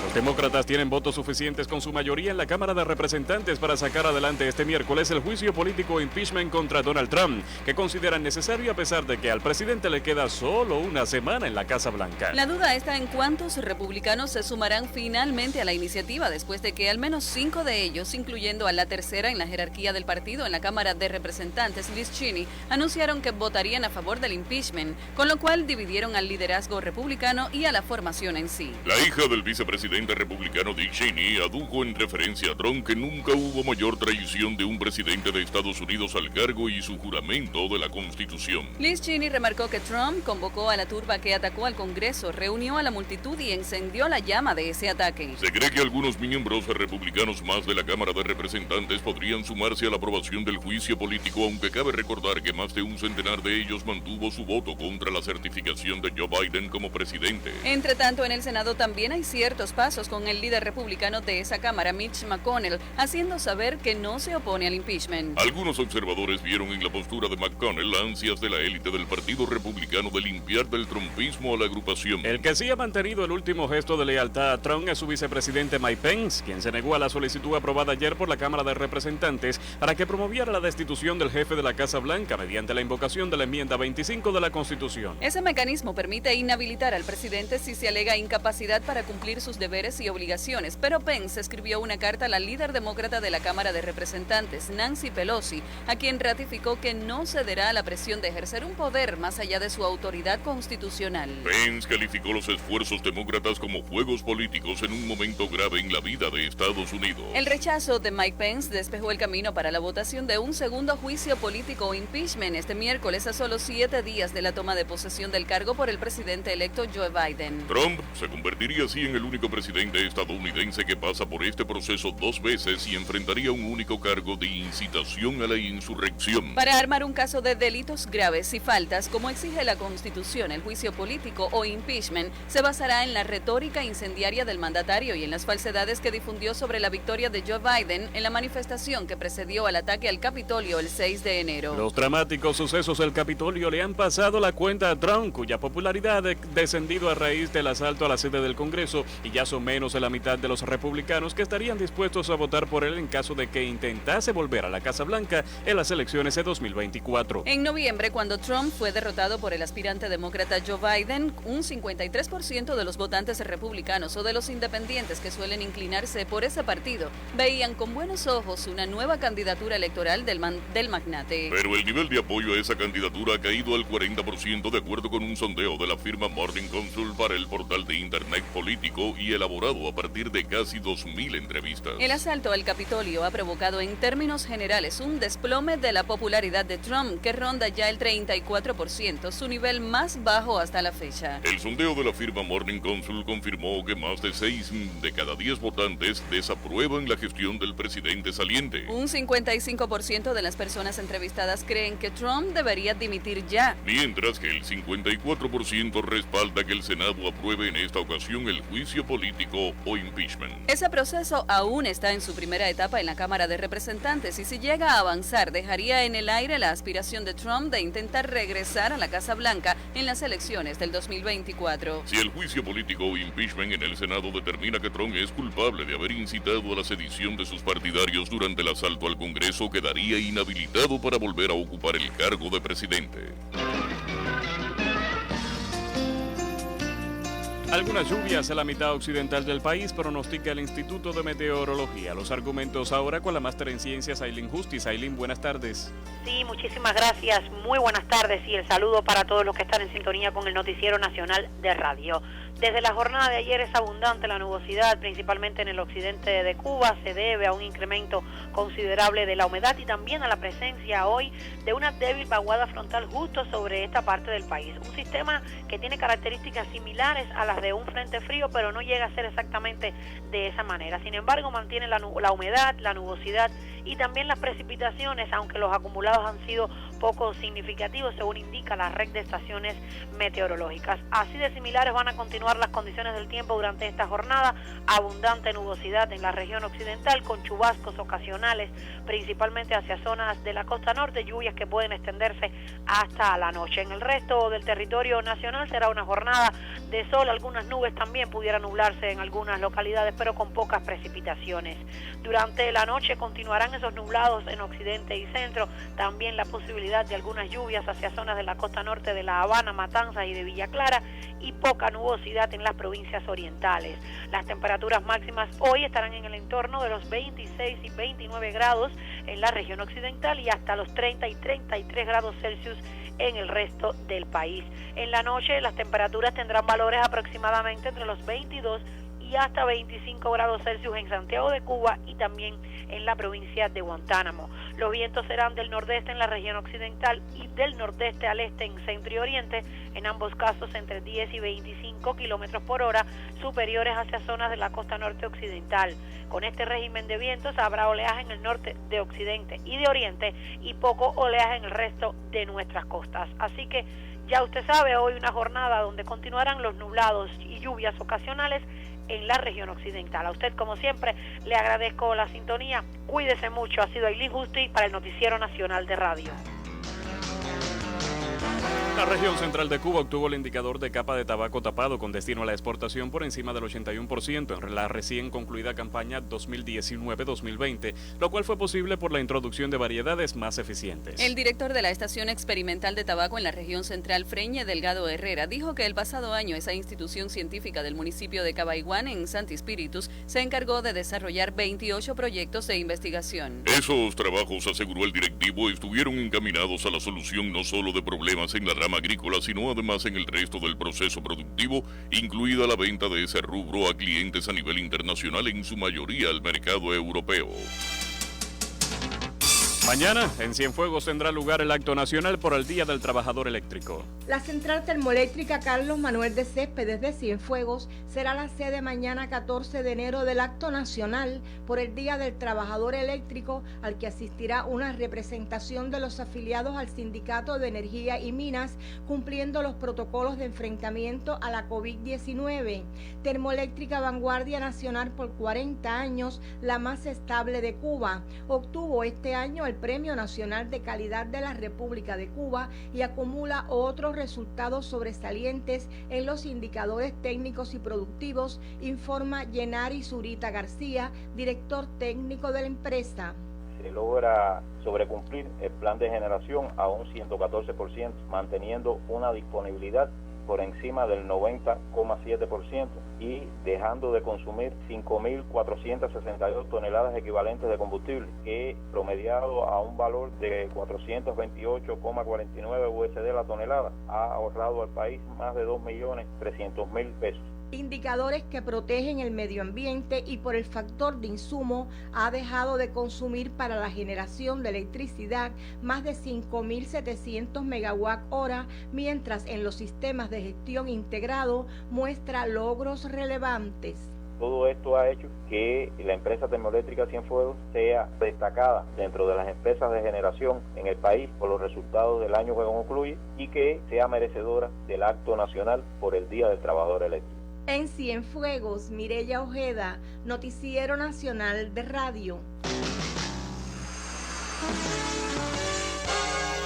Los demócratas tienen votos suficientes con su mayoría en la Cámara de Representantes para sacar adelante este miércoles el juicio político impeachment contra Donald Trump, que consideran necesario a pesar de que al presidente le queda solo una semana en la Casa Blanca. La duda está en cuántos republicanos se sumarán finalmente a la iniciativa después de que al menos 5 de ellos, incluyendo a la tercera en la jerarquía del partido en la Cámara de Representantes, Liz Cheney, anunciaron que votarían a favor del impeachment, con lo cual dividieron al liderazgo republicano y a la formación en sí. La hija del vicepresidente republicano Dick Cheney adujo en referencia a Trump que nunca hubo mayor traición de un presidente de Estados Unidos al cargo y su juramento de la Constitución. Liz Cheney remarcó que Trump convocó a la turba que atacó al Congreso, reunió a la multitud y encendió la llama de ese ataque. Se cree que algunos miembros republicanos más de la Cámara de Representantes podrían sumarse a la aprobación del juicio político, aunque cabe recordar que más de un centenar de ellos mantuvo su voto contra la certificación de Joe Biden como presidente. Entre tanto, en el Senado también hay ciertos pasos con el líder republicano de esa Cámara, Mitch McConnell, haciendo saber que no se opone al impeachment. Algunos observadores vieron en la postura de McConnell ansias de la élite del Partido Republicano de limpiar del trumpismo a la agrupación. El que sí ha mantenido el último gesto de lealtad a Trump es su vicepresidente Mike Pence, quien se negó a la solicitud aprobada ayer por la Cámara de Representantes para que promoviera la destitución del jefe de la Casa Blanca mediante la invocación de la enmienda 25 de la Constitución. Ese mecanismo permite inhabilitar al presidente si se alega incapacidad para cumplir sus deberes y obligaciones, pero Pence escribió una carta a la líder demócrata de la Cámara de Representantes, Nancy Pelosi, a quien ratificó que no cederá a la presión de ejercer un poder más allá de su autoridad constitucional. Pence calificó los esfuerzos demócratas como juegos políticos en un momento grave en la vida de Estados Unidos. El rechazo de Mike Pence despejó el camino para la votación de un segundo juicio político o impeachment este miércoles a solo 7 días de la toma de posesión del cargo por el presidente electo Joe Biden. Trump se convertiría así en el único presidente estadounidense que pasa por este proceso 2 veces y enfrentaría un único cargo de incitación a la insurrección. Para armar un caso de delitos graves y faltas, como exige la Constitución, el juicio político o impeachment se basará en la retórica incendiaria del mandatario y en las falsedades que difundió sobre la victoria de Joe Biden en la manifestación que precedió al ataque al Capitolio el 6 de enero. Los dramáticos sucesos del Capitolio le han pasado la cuenta a Trump, cuya popularidad ha descendido a raíz del asalto a la sede del Congreso, y ya son menos de la mitad de los republicanos que estarían dispuestos a votar por él en caso de que intentase volver a la Casa Blanca en las elecciones de 2024. En noviembre, cuando Trump fue derrotado por el aspirante demócrata Joe Biden, un 53% de los votantes republicanos o de los independientes que suelen inclinarse por ese partido veían con buenos ojos una nueva candidatura electoral del magnate. Pero el nivel de apoyo a esa candidatura ha caído al 40% de acuerdo con un sondeo de la firma Morning Consult para el portal de internet político y elaborado a partir de casi 2.000 entrevistas. El asalto al Capitolio ha provocado en términos generales un desplome de la popularidad de Trump, que ronda ya el 34%, su nivel más bajo hasta la fecha. El sondeo de la firma Morning Consult confirmó que más de 6 de cada 10 votantes desaprueban la gestión del presidente saliente. Un 55% de las personas entrevistadas creen que Trump debería dimitir ya, mientras que el 54% respalda que el Senado apruebe en esta ocasión el juicio político político o impeachment. Ese proceso aún está en su primera etapa en la Cámara de Representantes y si llega a avanzar dejaría en el aire la aspiración de Trump de intentar regresar a la Casa Blanca en las elecciones del 2024. Si el juicio político o impeachment en el Senado determina que Trump es culpable de haber incitado a la sedición de sus partidarios durante el asalto al Congreso, quedaría inhabilitado para volver a ocupar el cargo de presidente. Algunas lluvias en la mitad occidental del país, pronostica el Instituto de Meteorología. Los argumentos ahora con la máster en ciencias, Ailín Justiz. Ailín, buenas tardes. Sí, muchísimas gracias. Muy buenas tardes y el saludo para todos los que están en sintonía con el Noticiero Nacional de Radio. Desde la jornada de ayer es abundante la nubosidad, principalmente en el occidente de Cuba. Se debe a un incremento considerable de la humedad y también a la presencia hoy de una débil vaguada frontal justo sobre esta parte del país. Un sistema que tiene características similares a las de un frente frío, pero no llega a ser exactamente de esa manera. Sin embargo, mantiene la humedad, la nubosidad y también las precipitaciones, aunque los acumulados han sido poco significativos, según indica la red de estaciones meteorológicas. Así de similares van a continuar las condiciones del tiempo durante esta jornada. Abundante nubosidad en la región occidental, con chubascos ocasionales, principalmente hacia zonas de la costa norte, lluvias que pueden extenderse hasta la noche. En el resto del territorio nacional será una jornada de sol, algunas nubes también pudieran nublarse en algunas localidades, pero con pocas precipitaciones. Durante la noche continuarán esos nublados en occidente y centro, también la posibilidad de algunas lluvias hacia zonas de la costa norte de La Habana, Matanzas y de Villa Clara, y poca nubosidad en las provincias orientales. Las temperaturas máximas hoy estarán en el entorno de los 26 y 29 grados en la región occidental y hasta los 30 y 33 grados Celsius en el resto del país. En la noche las temperaturas tendrán valores aproximadamente entre los 22 y hasta 25 grados Celsius en Santiago de Cuba y también en la provincia de Guantánamo. Los vientos serán del nordeste en la región occidental y del nordeste al este en centro y oriente, en ambos casos entre 10 y 25 kilómetros por hora, superiores hacia zonas de la costa norte occidental. Con este régimen de vientos habrá oleaje en el norte de occidente y de oriente y poco oleaje en el resto de nuestras costas. Así que ya usted sabe, hoy una jornada donde continuarán los nublados y lluvias ocasionales en la región occidental. A usted, como siempre, le agradezco la sintonía. Cuídese mucho. Ha sido Ailín Justiz para el Noticiero Nacional de Radio. La región central de Cuba obtuvo el indicador de capa de tabaco tapado con destino a la exportación por encima del 81% en la recién concluida campaña 2019-2020, lo cual fue posible por la introducción de variedades más eficientes. El director de la Estación Experimental de Tabaco en la región central, Freñe Delgado Herrera, dijo que el pasado año esa institución científica del municipio de Cabaiguán, en Santi Spíritus, se encargó de desarrollar 28 proyectos de investigación. Esos trabajos, aseguró el directivo, estuvieron encaminados a la solución no solo de problemas en la rama agrícola, sino además en el resto del proceso productivo, incluida la venta de ese rubro a clientes a nivel internacional, en su mayoría al mercado europeo. Mañana, en Cienfuegos, tendrá lugar el acto nacional por el Día del Trabajador Eléctrico. La Central Termoeléctrica Carlos Manuel de Céspedes de Cienfuegos será la sede mañana 14 de enero del acto nacional por el Día del Trabajador Eléctrico, al que asistirá una representación de los afiliados al Sindicato de Energía y Minas, cumpliendo los protocolos de enfrentamiento a la COVID-19. Termoeléctrica Vanguardia Nacional por 40 años, la más estable de Cuba, obtuvo este año el Premio Nacional de Calidad de la República de Cuba y acumula otros resultados sobresalientes en los indicadores técnicos y productivos, informa Yenari Zurita García, director técnico de la empresa. Se logra sobrecumplir el plan de generación a un 114%, manteniendo una disponibilidad por encima del 90,7% y dejando de consumir 5.462 toneladas equivalentes de combustible, que promediado a un valor de 428,49 USD la tonelada, ha ahorrado al país más de 2.300.000 pesos. Indicadores que protegen el medio ambiente y por el factor de insumo ha dejado de consumir para la generación de electricidad más de 5.700 megawatt-hora, mientras en los sistemas de gestión integrado muestra logros relevantes. Todo esto ha hecho que la empresa termoeléctrica Cienfuegos sea destacada dentro de las empresas de generación en el país por los resultados del año que concluye y que sea merecedora del acto nacional por el Día del Trabajador Eléctrico. En Cienfuegos, Mireya Ojeda, Noticiero Nacional de Radio.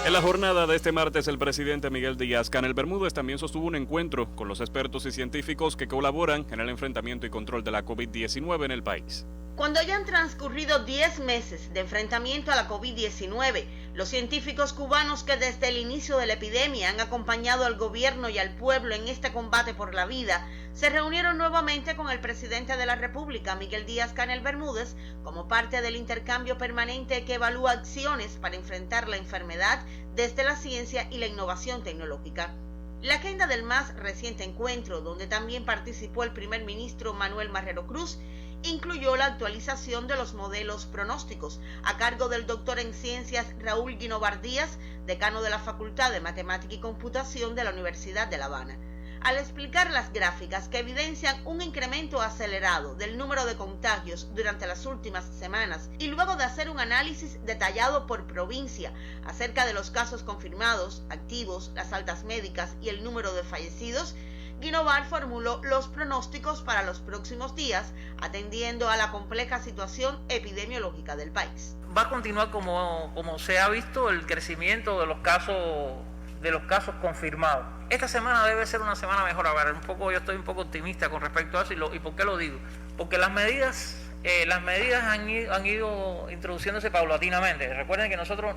En la jornada de este martes, el presidente Miguel Díaz-Canel Bermúdez también sostuvo un encuentro con los expertos y científicos que colaboran en el enfrentamiento y control de la COVID-19 en el país. Cuando ya han transcurrido 10 meses de enfrentamiento a la COVID-19, los científicos cubanos que desde el inicio de la epidemia han acompañado al gobierno y al pueblo en este combate por la vida, se reunieron nuevamente con el presidente de la República, Miguel Díaz-Canel Bermúdez, como parte del intercambio permanente que evalúa acciones para enfrentar la enfermedad desde la ciencia y la innovación tecnológica. La agenda del más reciente encuentro, donde también participó el primer ministro Manuel Marrero Cruz, incluyó la actualización de los modelos pronósticos a cargo del doctor en ciencias Raúl Guinovar Díaz, decano de la Facultad de Matemática y Computación de la Universidad de La Habana. Al explicar las gráficas que evidencian un incremento acelerado del número de contagios durante las últimas semanas y luego de hacer un análisis detallado por provincia acerca de los casos confirmados, activos, las altas médicas y el número de fallecidos, Guinovar formuló los pronósticos para los próximos días, atendiendo a la compleja situación epidemiológica del país. Va a continuar como se ha visto el crecimiento de los casos confirmados. Esta semana debe ser una semana mejor. A ver, yo estoy un poco optimista con respecto a eso. ¿Y por qué lo digo? Porque las medidas han ido introduciéndose paulatinamente. Recuerden que nosotros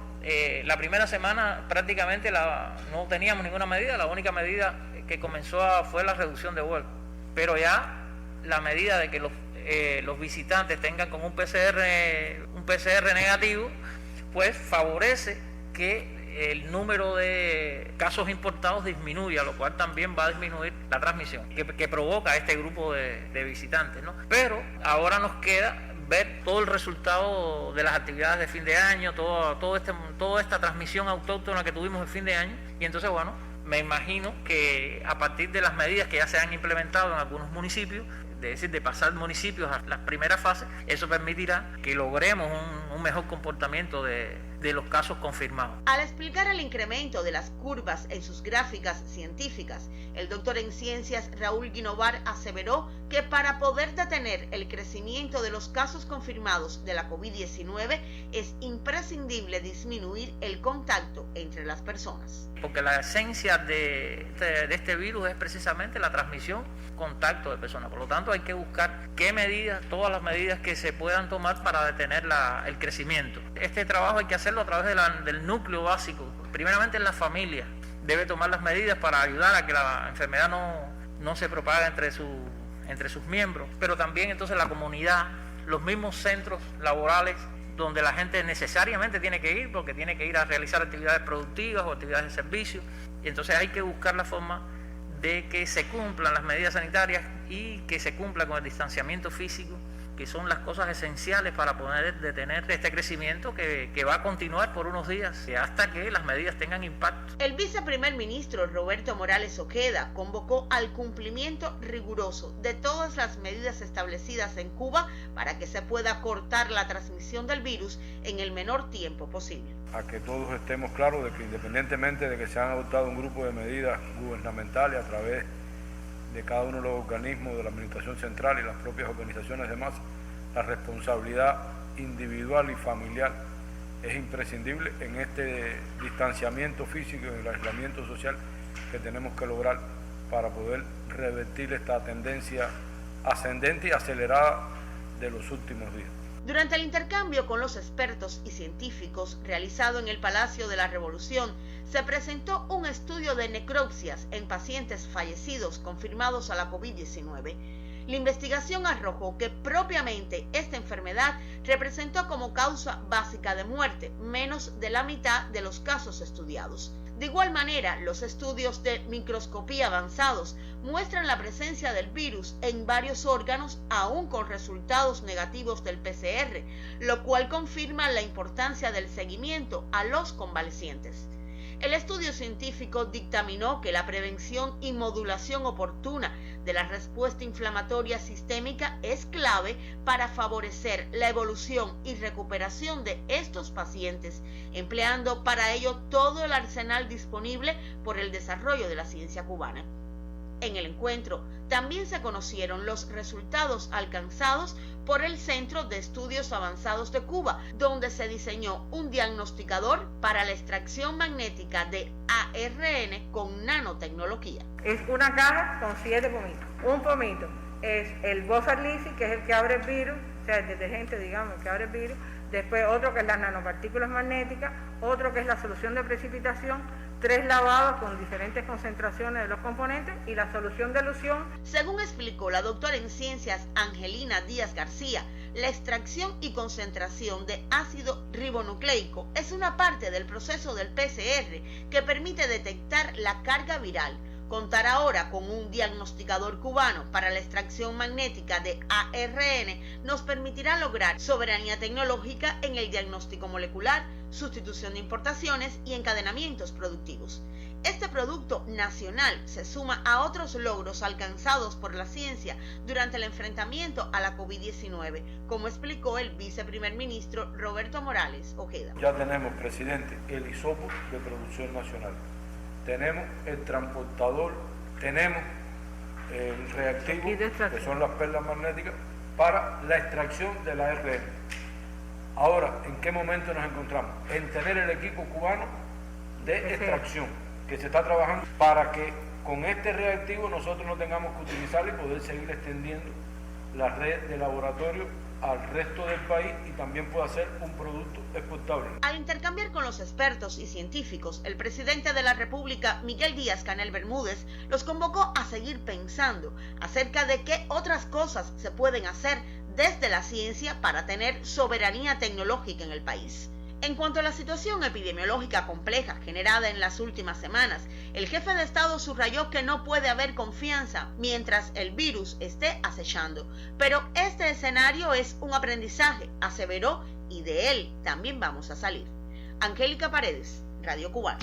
la primera semana prácticamente no teníamos ninguna medida. La única medida que comenzó fue la reducción de vuelos. Pero ya la medida de que los visitantes tengan con un PCR negativo, pues favorece que el número de casos importados disminuya, lo cual también va a disminuir la transmisión que provoca este grupo de visitantes, ¿no? Pero ahora nos queda ver todo el resultado de las actividades de fin de año, toda esta transmisión autóctona que tuvimos en fin de año, y entonces, bueno, me imagino que a partir de las medidas que ya se han implementado en algunos municipios, de pasar municipios a las primeras fases, eso permitirá que logremos un mejor comportamiento de los casos confirmados. Al explicar el incremento de las curvas en sus gráficas científicas, el doctor en ciencias Raúl Guinovar aseveró que para poder detener el crecimiento de los casos confirmados de la COVID-19 es imprescindible disminuir el contacto entre las personas. Porque la esencia de este virus es precisamente la transmisión, contacto de personas. Por lo tanto, hay que buscar todas las medidas que se puedan tomar para detener el crecimiento. Este trabajo hay que hacerlo a través del núcleo básico. Primeramente en la familia. Debe tomar las medidas para ayudar a que la enfermedad no se propague entre sus miembros. Pero también entonces la comunidad, los mismos centros laborales, donde la gente necesariamente tiene que ir, porque tiene que ir a realizar actividades productivas o actividades de servicio. Y entonces hay que buscar la forma de que se cumplan las medidas sanitarias y que se cumpla con el distanciamiento físico, que son las cosas esenciales para poder detener este crecimiento que va a continuar por unos días hasta que las medidas tengan impacto. El viceprimer ministro Roberto Morales Ojeda convocó al cumplimiento riguroso de todas las medidas establecidas en Cuba para que se pueda cortar la transmisión del virus en el menor tiempo posible. A que todos estemos claros de que independientemente de que se han adoptado un grupo de medidas gubernamentales a través de cada uno de los organismos de la administración central y las propias organizaciones de masa, la responsabilidad individual y familiar es imprescindible en este distanciamiento físico y en el aislamiento social que tenemos que lograr para poder revertir esta tendencia ascendente y acelerada de los últimos días. Durante el intercambio con los expertos y científicos realizado en el Palacio de la Revolución, se presentó un estudio de necropsias en pacientes fallecidos confirmados a la COVID-19. La investigación arrojó que propiamente esta enfermedad representó como causa básica de muerte menos de la mitad de los casos estudiados. De igual manera, los estudios de microscopía avanzados muestran la presencia del virus en varios órganos, aún con resultados negativos del PCR, lo cual confirma la importancia del seguimiento a los convalecientes. El estudio científico dictaminó que la prevención y modulación oportuna de la respuesta inflamatoria sistémica es clave para favorecer la evolución y recuperación de estos pacientes, empleando para ello todo el arsenal disponible por el desarrollo de la ciencia cubana. En el encuentro también se conocieron los resultados alcanzados por el Centro de Estudios Avanzados de Cuba, donde se diseñó un diagnosticador para la extracción magnética de ARN con nanotecnología. Es una caja con 7 pomitos. Un pomito es el buffer leafy, que es el que abre el virus, o sea, el detergente, digamos, que abre el virus. Después otro que es las nanopartículas magnéticas, otro que es la solución de precipitación, 3 lavados con diferentes concentraciones de los componentes y la solución de elusión. Según explicó la doctora en ciencias Angelina Díaz García, la extracción y concentración de ácido ribonucleico es una parte del proceso del PCR que permite detectar la carga viral. Contar ahora con un diagnosticador cubano para la extracción magnética de ARN nos permitirá lograr soberanía tecnológica en el diagnóstico molecular, sustitución de importaciones y encadenamientos productivos. Este producto nacional se suma a otros logros alcanzados por la ciencia durante el enfrentamiento a la COVID-19, como explicó el viceprimer ministro Roberto Morales Ojeda. Ya tenemos, presidente, el hisopo de producción nacional. Tenemos el transportador, tenemos el reactivo, que son las perlas magnéticas, para la extracción de la ARN. Ahora, ¿en qué momento nos encontramos? En tener el equipo cubano de extracción, que se está trabajando para que con este reactivo nosotros no tengamos que utilizarlo y poder seguir extendiendo la red de laboratorio al resto del país y también pueda ser un producto exportable. Al intercambiar con los expertos y científicos, el presidente de la República, Miguel Díaz-Canel Bermúdez, los convocó a seguir pensando acerca de qué otras cosas se pueden hacer desde la ciencia para tener soberanía tecnológica en el país. En cuanto a la situación epidemiológica compleja generada en las últimas semanas, el jefe de Estado subrayó que no puede haber confianza mientras el virus esté acechando. Pero este escenario es un aprendizaje, aseveró, y de él también vamos a salir. Angélica Paredes, Radio Cubana.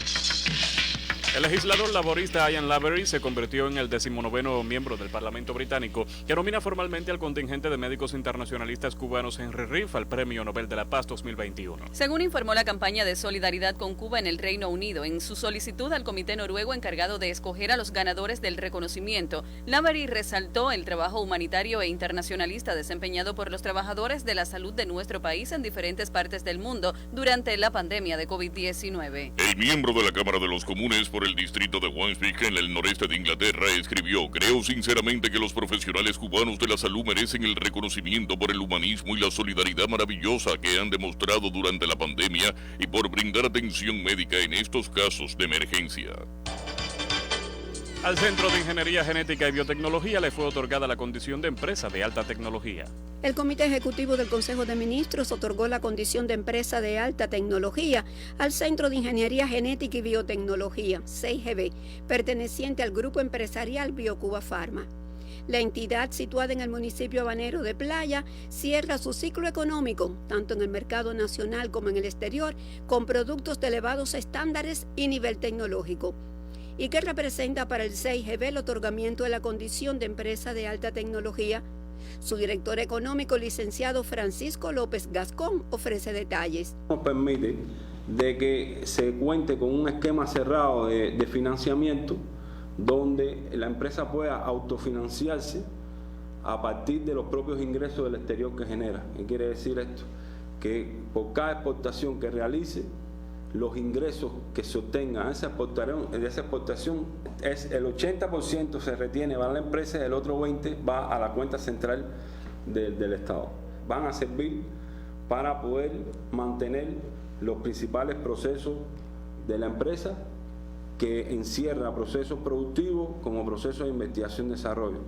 El legislador laborista Ian Lavery se convirtió en el 19º miembro del Parlamento británico que nomina formalmente al contingente de médicos internacionalistas cubanos Henry Riff al Premio Nobel de la Paz 2021. Según informó la campaña de solidaridad con Cuba en el Reino Unido, en su solicitud al comité noruego encargado de escoger a los ganadores del reconocimiento, Lavery resaltó el trabajo humanitario e internacionalista desempeñado por los trabajadores de la salud de nuestro país en diferentes partes del mundo durante la pandemia de COVID-19. El miembro de la Cámara de los Comunes por el distrito de Wansbeck en el noreste de Inglaterra escribió: creo sinceramente que los profesionales cubanos de la salud merecen el reconocimiento por el humanismo y la solidaridad maravillosa que han demostrado durante la pandemia y por brindar atención médica en estos casos de emergencia. Al Centro de Ingeniería Genética y Biotecnología le fue otorgada la condición de empresa de alta tecnología. El Comité Ejecutivo del Consejo de Ministros otorgó la condición de empresa de alta tecnología al Centro de Ingeniería Genética y Biotecnología, CIGB, perteneciente al grupo empresarial BioCuba Pharma. La entidad, situada en el municipio habanero de Playa, cierra su ciclo económico, tanto en el mercado nacional como en el exterior, con productos de elevados estándares y nivel tecnológico. ¿Y qué representa para el CIGB el otorgamiento de la condición de empresa de alta tecnología? Su director económico, licenciado Francisco López Gascón, ofrece detalles. Nos permite de que se cuente con un esquema cerrado de financiamiento donde la empresa pueda autofinanciarse a partir de los propios ingresos del exterior que genera. ¿Qué quiere decir esto? Que por cada exportación que realice, los ingresos que se obtengan de esa exportación es el 80% se retiene, va a la empresa y el otro 20% va a la cuenta central del Estado. Van a servir para poder mantener los principales procesos de la empresa, que encierra procesos productivos como procesos de investigación y desarrollo.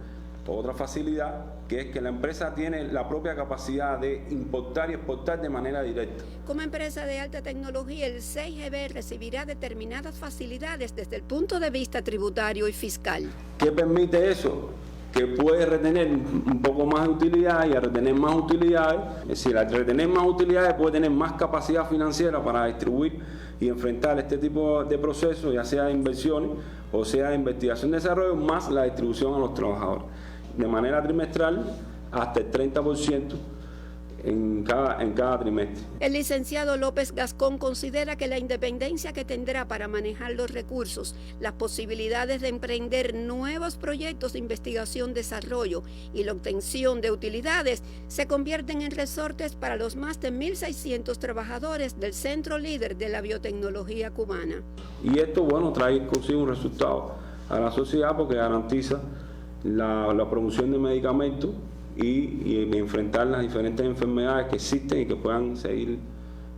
Otra facilidad, que es que la empresa tiene la propia capacidad de importar y exportar de manera directa. Como empresa de alta tecnología, el CIGB recibirá determinadas facilidades desde el punto de vista tributario y fiscal. ¿Qué permite eso? Que puede retener un poco más de utilidad, y al retener más utilidades, es decir, al retener más utilidades puede tener más capacidad financiera para distribuir y enfrentar este tipo de procesos, ya sea de inversiones o sea de investigación y desarrollo, más la distribución a los trabajadores. De manera trimestral, hasta el 30% en cada trimestre. El licenciado López Gascón considera que la independencia que tendrá para manejar los recursos, las posibilidades de emprender nuevos proyectos de investigación, desarrollo y la obtención de utilidades se convierten en resortes para los más de 1.600 trabajadores del centro líder de la biotecnología cubana. Y esto, bueno, trae consigo un resultado a la sociedad porque garantiza la promoción de medicamentos y enfrentar las diferentes enfermedades que existen y que puedan seguir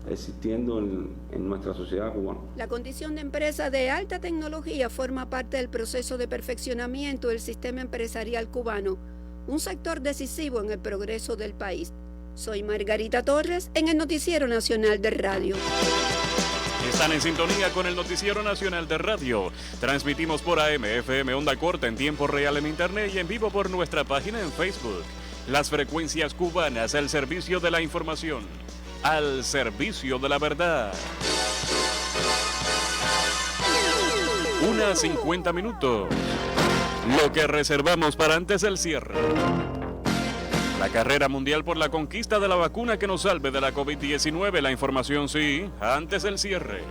existiendo en nuestra sociedad cubana. La condición de empresa de alta tecnología forma parte del proceso de perfeccionamiento del sistema empresarial cubano, un sector decisivo en el progreso del país. Soy Margarita Torres en el Noticiero Nacional de Radio. Están en sintonía con el Noticiero Nacional de Radio. Transmitimos por AM, FM, onda corta en tiempo real en Internet y en vivo por nuestra página en Facebook. Las frecuencias cubanas al servicio de la información, al servicio de la verdad. 1:50 minutos. Lo que reservamos para antes del cierre. La carrera mundial por la conquista de la vacuna que nos salve de la COVID-19. La información sí, antes del cierre.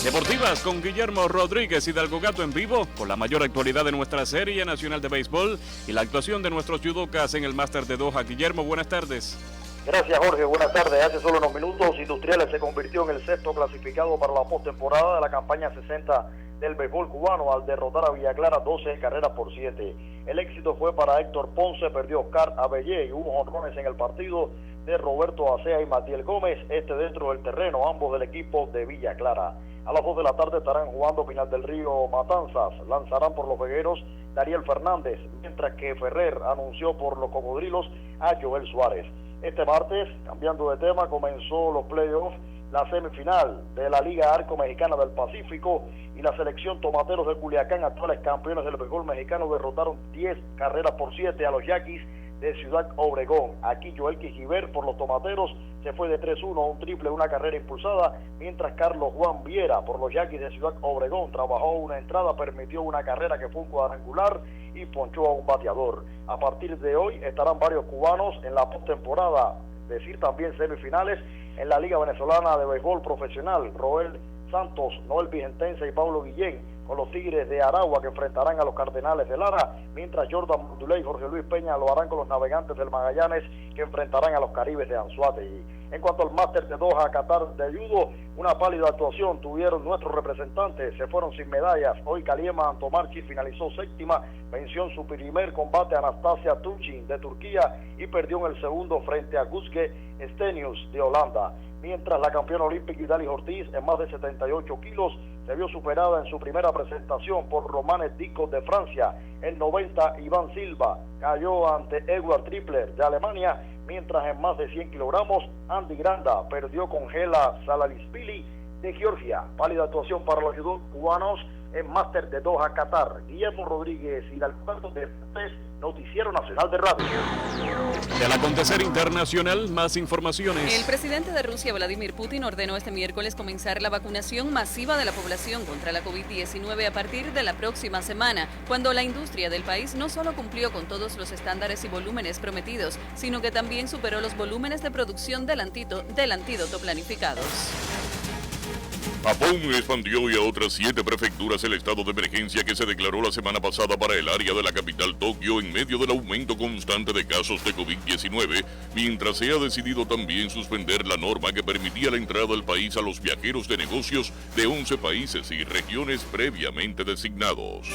Deportivas con Guillermo Rodríguez y Hidalgo Gato en vivo, con la mayor actualidad de nuestra serie nacional de béisbol y la actuación de nuestros judocas en el Máster de Doha. Guillermo, buenas tardes. Gracias, Jorge, buenas tardes. Hace solo unos minutos, Industriales se convirtió en el sexto clasificado para la postemporada de la campaña 60 del béisbol cubano al derrotar a Villa Clara 12 carreras por 7. El éxito fue para Héctor Ponce, perdió Oscar Abellé y hubo honrones en el partido de Roberto Acea y Matiel Gómez, dentro del terreno, ambos del equipo de Villa Clara. A las 2 de la tarde estarán jugando Pinar del Río Matanzas, lanzarán por los Vegueros Dariel Fernández, mientras que Ferrer anunció por los Cocodrilos a Joel Suárez. Este martes, cambiando de tema, comenzó los playoffs, la semifinal de la Liga Arco Mexicana del Pacífico y la selección Tomateros de Culiacán, actuales campeones del béisbol mexicano, derrotaron 10 carreras por 7 a los Yaquis de Ciudad Obregón. Aquí Joel Quijiver por los Tomateros se fue de 3-1 a un triple, una carrera impulsada, mientras Carlos Juan Viera por los Yaquis de Ciudad Obregón trabajó una entrada, permitió una carrera que fue un cuadrangular y ponchó a un bateador. A partir de hoy estarán varios cubanos en la postemporada, decir también semifinales en la Liga Venezolana de Béisbol Profesional. Roel Santos, Noel Vigentense y Pablo Guillén con los Tigres de Aragua, que enfrentarán a los Cardenales de Lara, mientras Jordan Mundulé y Jorge Luis Peña lo harán con los Navegantes del Magallanes, que enfrentarán a los Caribes de Anzoátegui. En cuanto al Máster de Doha, Qatar de judo, una pálida actuación tuvieron nuestros representantes, se fueron sin medallas. Hoy Kaliema Antomarchi finalizó séptima, venció en su primer combate a Anastasia Tuchin de Turquía y perdió en el segundo frente a Guzge Stenius de Holanda. Mientras la campeona olímpica Idalis Ortiz, en más de 78 kilos, se vio superada en su primera presentación por Romane Dicos de Francia. En 90, Iván Silva cayó ante Edward Tripler de Alemania, mientras en más de 100 kilogramos, Andy Granda perdió con Gela Salalispili de Georgia. Pálida actuación para los judo cubanos en Máster de Doha, Qatar. Guillermo Rodríguez y Dalberto de Noticiero Nacional de Radio. Del acontecer internacional, más informaciones. El presidente de Rusia, Vladimir Putin, ordenó este miércoles comenzar la vacunación masiva de la población contra la COVID-19 a partir de la próxima semana, cuando la industria del país no solo cumplió con todos los estándares y volúmenes prometidos, sino que también superó los volúmenes de producción del antídoto planificados. Japón expandió hoy a otras 7 prefecturas el estado de emergencia que se declaró la semana pasada para el área de la capital Tokio en medio del aumento constante de casos de COVID-19, mientras se ha decidido también suspender la norma que permitía la entrada al país a los viajeros de negocios de 11 países y regiones previamente designados.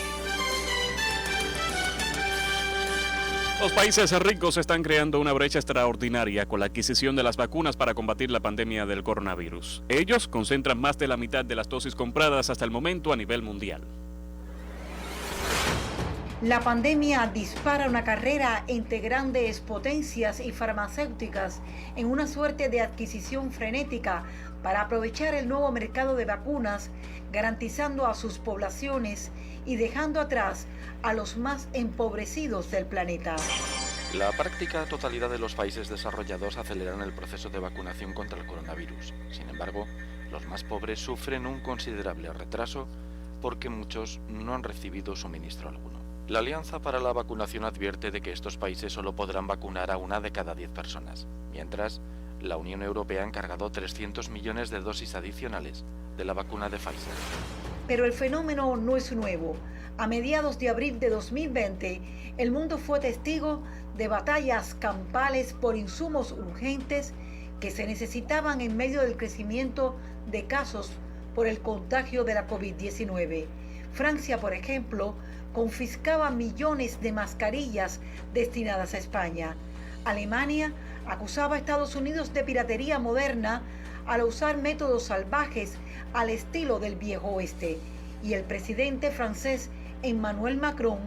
Los países ricos están creando una brecha extraordinaria con la adquisición de las vacunas para combatir la pandemia del coronavirus. Ellos concentran más de la mitad de las dosis compradas hasta el momento a nivel mundial. La pandemia dispara una carrera entre grandes potencias y farmacéuticas en una suerte de adquisición frenética para aprovechar el nuevo mercado de vacunas, garantizando a sus poblaciones y dejando atrás a los más empobrecidos del planeta. La práctica totalidad de los países desarrollados aceleran el proceso de vacunación contra el coronavirus. Sin embargo, los más pobres sufren un considerable retraso porque muchos no han recibido suministro alguno. La Alianza para la Vacunación advierte de que estos países solo podrán vacunar a 1 de cada 10 personas, mientras la Unión Europea ha encargado 300 millones de dosis adicionales de la vacuna de Pfizer. Pero el fenómeno no es nuevo. A mediados de abril de 2020, el mundo fue testigo de batallas campales por insumos urgentes que se necesitaban en medio del crecimiento de casos por el contagio de la COVID-19. Francia, por ejemplo, confiscaba millones de mascarillas destinadas a España. Alemania acusaba a Estados Unidos de piratería moderna al usar métodos salvajes al estilo del viejo oeste. Y el presidente francés Emmanuel Macron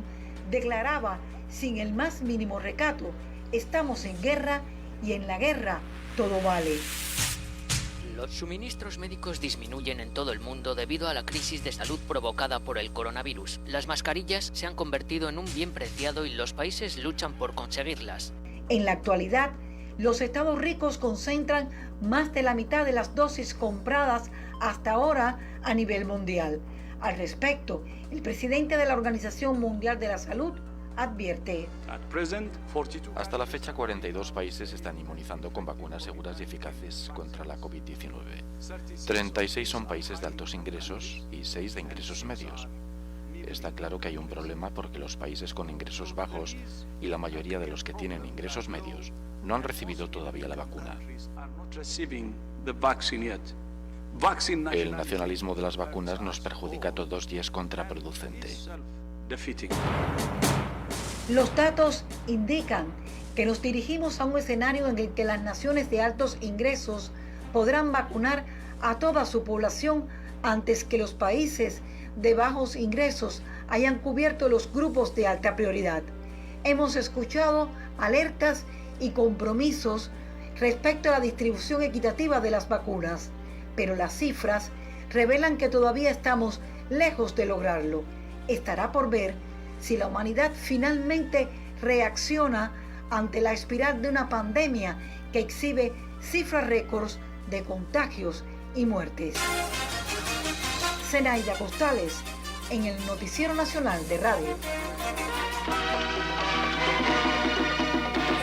declaraba sin el más mínimo recato: estamos en guerra y en la guerra todo vale. Los suministros médicos disminuyen en todo el mundo debido a la crisis de salud provocada por el coronavirus. Las mascarillas se han convertido en un bien preciado y los países luchan por conseguirlas. En la actualidad, los estados ricos concentran más de la mitad de las dosis compradas hasta ahora a nivel mundial. Al respecto, el presidente de la Organización Mundial de la Salud advierte: hasta la fecha, 42 países están inmunizando con vacunas seguras y eficaces contra la COVID-19. 36 son países de altos ingresos y 6 de ingresos medios. Está claro que hay un problema porque los países con ingresos bajos y la mayoría de los que tienen ingresos medios no han recibido todavía la vacuna. El nacionalismo de las vacunas nos perjudica a todos y es contraproducente. Los datos indican que nos dirigimos a un escenario en el que las naciones de altos ingresos podrán vacunar a toda su población antes que los países de bajos ingresos hayan cubierto los grupos de alta prioridad. Hemos escuchado alertas y compromisos respecto a la distribución equitativa de las vacunas, pero las cifras revelan que todavía estamos lejos de lograrlo. Estará por ver si la humanidad finalmente reacciona ante la espiral de una pandemia que exhibe cifras récords de contagios y muertes. Zenaida Costales, en el Noticiero Nacional de Radio.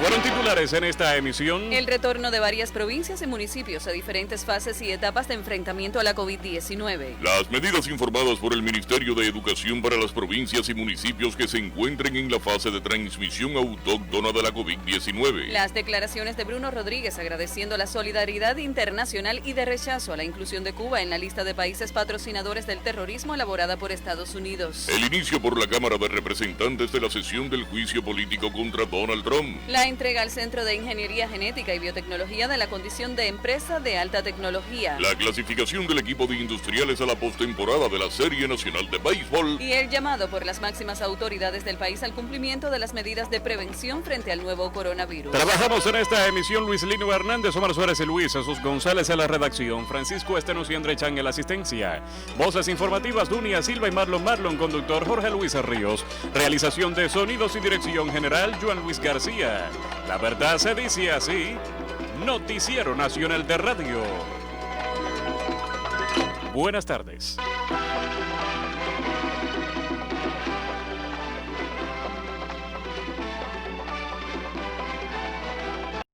Fueron titulares en esta emisión. El retorno de varias provincias y municipios a diferentes fases y etapas de enfrentamiento a la COVID-19. Las medidas informadas por el Ministerio de Educación para las provincias y municipios que se encuentren en la fase de transmisión autóctona de la COVID-19. Las declaraciones de Bruno Rodríguez agradeciendo la solidaridad internacional y de rechazo a la inclusión de Cuba en la lista de países patrocinadores del terrorismo elaborada por Estados Unidos. El inicio por la Cámara de Representantes de la sesión del juicio político contra Donald Trump. La entrega al Centro de Ingeniería Genética y Biotecnología de la condición de empresa de alta tecnología. La clasificación del equipo de industriales a la postemporada de la Serie Nacional de Béisbol. Y el llamado por las máximas autoridades del país al cumplimiento de las medidas de prevención frente al nuevo coronavirus. Trabajamos en esta emisión Luis Lino Hernández, Omar Suárez y Luis Jesús González en la redacción, Francisco Estenos y André Chan en la asistencia. Voces informativas, Dunia Silva y Marlon, conductor Jorge Luis Ríos. Realización de sonidos y dirección general, Joan Luis García. La verdad se dice así. Noticiero Nacional de Radio. Buenas tardes.